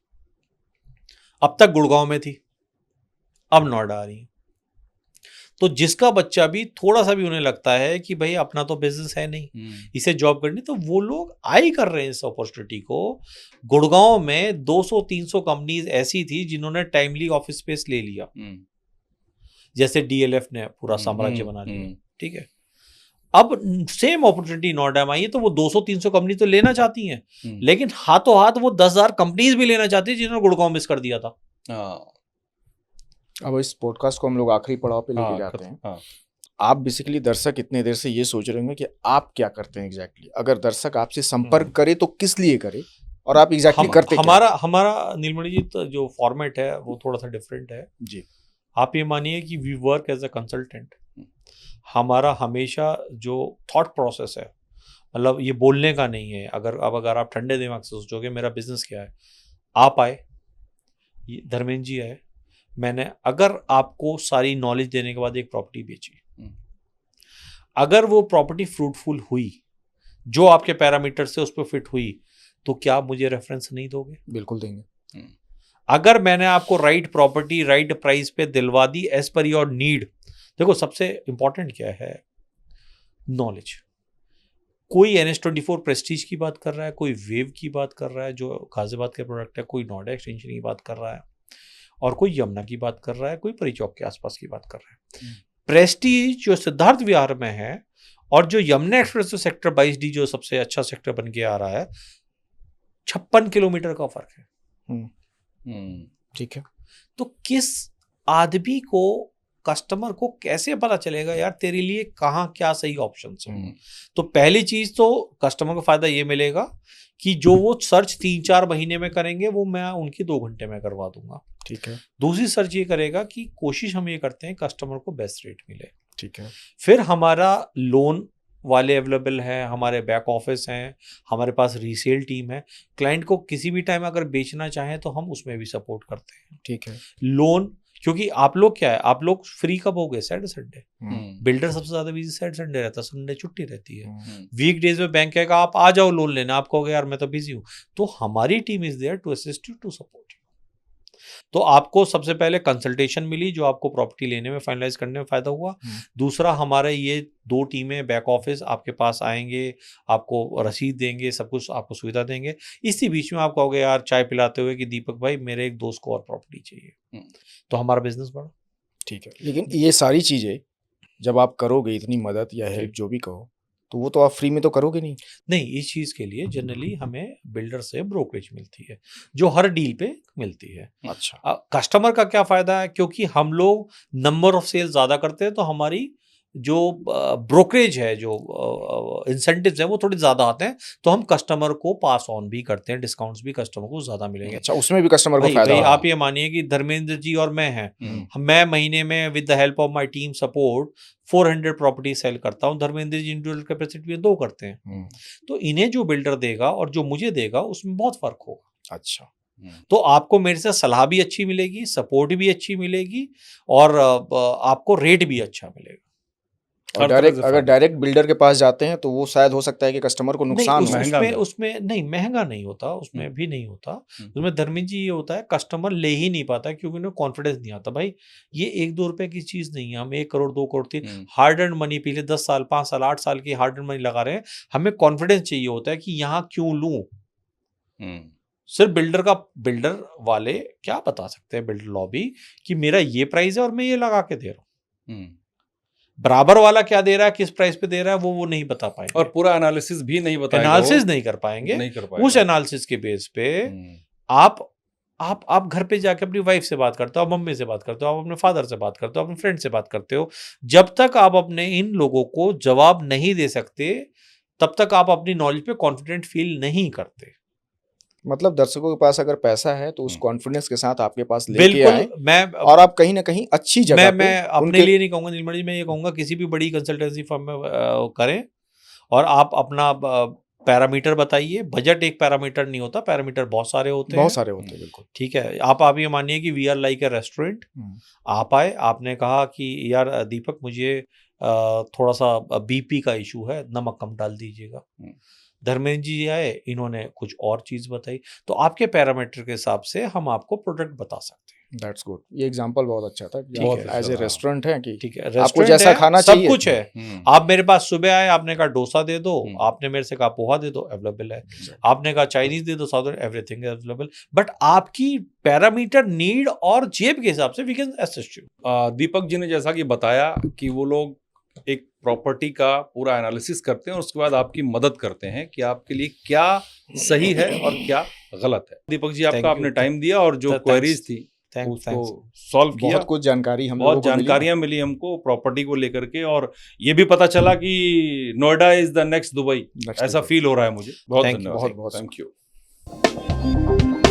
अब तक गुड़गांव में थी, अब नोएडा आ रही है। तो जिसका बच्चा भी थोड़ा सा भी उन्हें लगता है कि भाई अपना तो बिजनेस है नहीं, इसे जॉब करनी, तो वो लोग आई कर रहे हैं इस अपॉर्चुनिटी को। गुड़गांव में 200-300 कंपनीज ऐसी थी जिन्होंने टाइमली ऑफिस स्पेस ले लिया, जैसे डीएलएफ ने पूरा साम्राज्य बना लिया, ठीक है। अब सेम अपॉर्चुनिटी नोएडा में आई है, तो वो 200-300 कंपनी तो लेना चाहती हैं, लेकिन हाथों हाथ वो 10,000 कंपनीज भी लेना चाहती है जिन्होंने गुड़गांव मिस कर दिया था। अब इस पॉडकास्ट को हम लोग आखिरी पड़ाव पे लेके जाते हैं। आप बेसिकली, दर्शक इतने देर से ये सोच रहे होंगे कि आप क्या करते हैं एग्जैक्टली। अगर दर्शक आपसे संपर्क करे तो किस लिए करे, और आप एग्जैक्टली करते हमारा नीलमणि जी तो जो फॉर्मेट है वो थोड़ा सा डिफरेंट है जी। आप ये मानिए कि we work as a consultant. हमारा हमेशा जो थॉट प्रोसेस है, मतलब ये बोलने का नहीं है। अगर आप ठंडे दिमाग से सोचोगे मेरा बिजनेस क्या है, आप आए, धर्मेंद्र जी आए, मैंने अगर आपको सारी नॉलेज देने के बाद एक प्रॉपर्टी बेची, अगर वो प्रॉपर्टी फ्रूटफुल हुई, जो आपके पैरामीटर से उस पर फिट हुई, तो क्या आप मुझे रेफरेंस नहीं दोगे? बिल्कुल देंगे। अगर मैंने आपको राइट प्रॉपर्टी राइट प्राइस पे दिलवा दी एज पर योर नीड, देखो सबसे इंपॉर्टेंट क्या है? नॉलेज। कोई NS24 प्रेस्टीज की बात कर रहा है, कोई वेव की बात कर रहा है जो गाजियाबाद के प्रोडक्ट है, कोई नोएडा एक्सटेंशन की बात कर रहा है, और कोई यमुना की बात कर रहा है, कोई परी चौक के आसपास की बात कर रहा है। प्रेस्टीज जो सिद्धार्थ विहार में है और जो यमुना एक्सप्रेस सेक्टर 22D जो सबसे अच्छा सेक्टर बन के आ रहा है, 56 किलोमीटर का फर्क है। ठीक है। तो किस आदमी को, कस्टमर को कैसे पता चलेगा यार तेरे लिए कहाँ क्या सही ऑप्शन है? तो पहली चीज तो कस्टमर को फायदा ये मिलेगा कि जो वो सर्च 3-4 महीने में करेंगे वो मैं उनकी 2 घंटे में करवा दूंगा। ठीक है। दूसरी सर्च ये करेगा कि कोशिश हम ये करते हैं कस्टमर को बेस्ट रेट मिले। ठीक है। फिर हमारा लोन वाले अवेलेबल हैं, हमारे बैक ऑफिस हैं, हमारे पास रीसेल टीम है। क्लाइंट को किसी भी टाइम अगर बेचना चाहें तो हम उसमें भी सपोर्ट करते हैं। ठीक है। लोन, क्योंकि आप लोग क्या है, आप लोग फ्री कब हो गए? Saturday Sunday. बिल्डर सबसे ज्यादा बिजी सैटरडे संडे रहता है, संडे छुट्टी रहती है। वीक डेज में बैंक कहेगा आप आ जाओ लोन लेना, आप कहोगे यार मैं तो बिजी हूँ, तो हमारी team is there to assist you, to support you. तो आपको सबसे पहले कंसल्टेशन मिली जो आपको प्रॉपर्टी लेने में, फाइनलाइज करने में फायदा हुआ। दूसरा, हमारे ये 2 टीमें बैक ऑफिस आपके पास आएंगे, आपको रसीद देंगे, सब कुछ आपको सुविधा देंगे। इसी बीच में आप कहोगे यार चाय पिलाते हुए कि दीपक भाई मेरे एक दोस्त को और प्रॉपर्टी चाहिए, तो हमारा बिजनेस बढ़ा। ठीक है। लेकिन ये सारी चीजें जब आप करोगे, इतनी मदद या हेल्प जो भी कहो, तो वो तो आप फ्री में तो करोगे नहीं। नहीं, इस चीज के लिए जनरली हमें बिल्डर से ब्रोकरेज मिलती है जो हर डील पे मिलती है। अच्छा। कस्टमर का क्या फायदा है? क्योंकि हम लोग नंबर ऑफ सेल ज्यादा करते हैं तो हमारी जो ब्रोकरेज है, जो इंसेंटिव्स है वो थोड़े ज़्यादा आते हैं, तो हम कस्टमर को पास ऑन भी करते हैं, डिस्काउंट्स भी कस्टमर को ज़्यादा मिलेंगे। अच्छा, उसमें भी कस्टमर को फायदा भाई हो रहा आप ये मानिए कि धर्मेंद्र जी और मैं हैं, मैं महीने में with the help of my team support 400 property sale करता हूँ, धर्मेंद्र जी इंडिविजुअल कैपेसिटी में 2 करते हैं। तो इन्हें जो बिल्डर देगा और जो मुझे देगा उसमें बहुत फर्क होगा। अच्छा, तो आपको मेरे से सलाह भी अच्छी मिलेगी, सपोर्ट भी अच्छी मिलेगी और आपको रेट भी अच्छा मिलेगा। और डायरेक्ट अगर डायरेक्ट बिल्डर के पास जाते हैं तो वो शायद हो सकता है कि कस्टमर को नुकसान हो। उसमें नहीं, महंगा नहीं होता, उसमें भी नहीं होता। उसमें धर्मेंद्र जी ये होता है, कस्टमर ले ही नहीं पाता क्योंकि उन्हें कॉन्फिडेंस नहीं आता। भाई ये 1-2 रुपए की चीज नहीं है, हम 1 crore 2 crore 3 hard and money पिछले 10 साल 5 साल 8 साल की हार्ड एंड मनी लगा रहे हैं, हमें कॉन्फिडेंस चाहिए होता है कि यहाँ क्यों लूं। सिर्फ बिल्डर वाले क्या बता सकते हैं, बिल्डर लॉबी, कि मेरा ये प्राइस है और मैं ये लगा के दे रहा हूँ। बराबर वाला क्या दे रहा है, किस प्राइस पे दे रहा है, वो नहीं बता पाएंगे और पूरा एनालिसिस भी नहीं बताएगा, एनालिसिस नहीं कर पाएंगे। उस एनालिसिस के बेस पे आप घर पे जाके अपनी वाइफ से बात करते हो, आप मम्मी से बात करते हो, आप अपने फादर से बात करते हो, अपने फ्रेंड से बात करते हो। जब तक आप अपने इन लोगों को जवाब नहीं दे सकते तब तक आप अपनी नॉलेज पे कॉन्फिडेंट फील नहीं करते। मतलब दर्शकों के पास अगर पैसा है तो उस कॉन्फिडेंस के साथ आपके पास लेके आए और आप कहीं ना कहीं अच्छी जगह पे मैं अपने लिए नहीं कहूंगा नीलमणि जी, मैं ये कहूंगा किसी भी बड़ी कंसल्टेंसी फर्म में करें और आप अपना पैरामीटर बताइए। बजट एक पैरामीटर नहीं होता, पैरामीटर बहुत सारे होते हैं। बिल्कुल ठीक है। आप ये मानिए कि we are like a restaurant. आप आए, आपने कहा कि यार दीपक मुझे थोड़ा सा बीपी का इशू है, नमक कम डाल दीजिएगा। धर्मेंद्र जी आए, इन्होंने कुछ और चीज बताई, तो आपके पैरामीटर के हिसाब से हम आपको प्रोडक्ट बता सकते हैं। That's good. ये एग्जांपल बहुत अच्छा था। एज ए रेस्टोरेंट है कि ठीक है, आपको जैसा खाना चाहिए सब कुछ है। आप मेरे पास सुबह आए, आपने कहा डोसा दे दो, आपने मेरे से कहा पोहा दे दो, अवेलेबल है। आपने कहा चाइनीज दे दो, साउथ एवरीथिंग अवेलेबल। बट आपकी पैरामीटर, नीड और जेब के हिसाब से we can assist you. Deepak ji ने जैसा कि बताया कि वो लोग एक प्रॉपर्टी का पूरा एनालिसिस करते हैं और उसके बाद आपकी मदद करते हैं कि आपके लिए क्या सही है और क्या गलत है। दीपक जी आपका आपने टाइम दिया और जो क्वेरीज थी उसको सॉल्व किया। बहुत कुछ जानकारी बहुत जानकारियां मिली हमको प्रॉपर्टी को लेकर के, और ये भी पता चला कि Noida is the next Dubai, ऐसा फील हो रहा है मुझे। बहुत धन्यवाद, बहुत थैंक यू।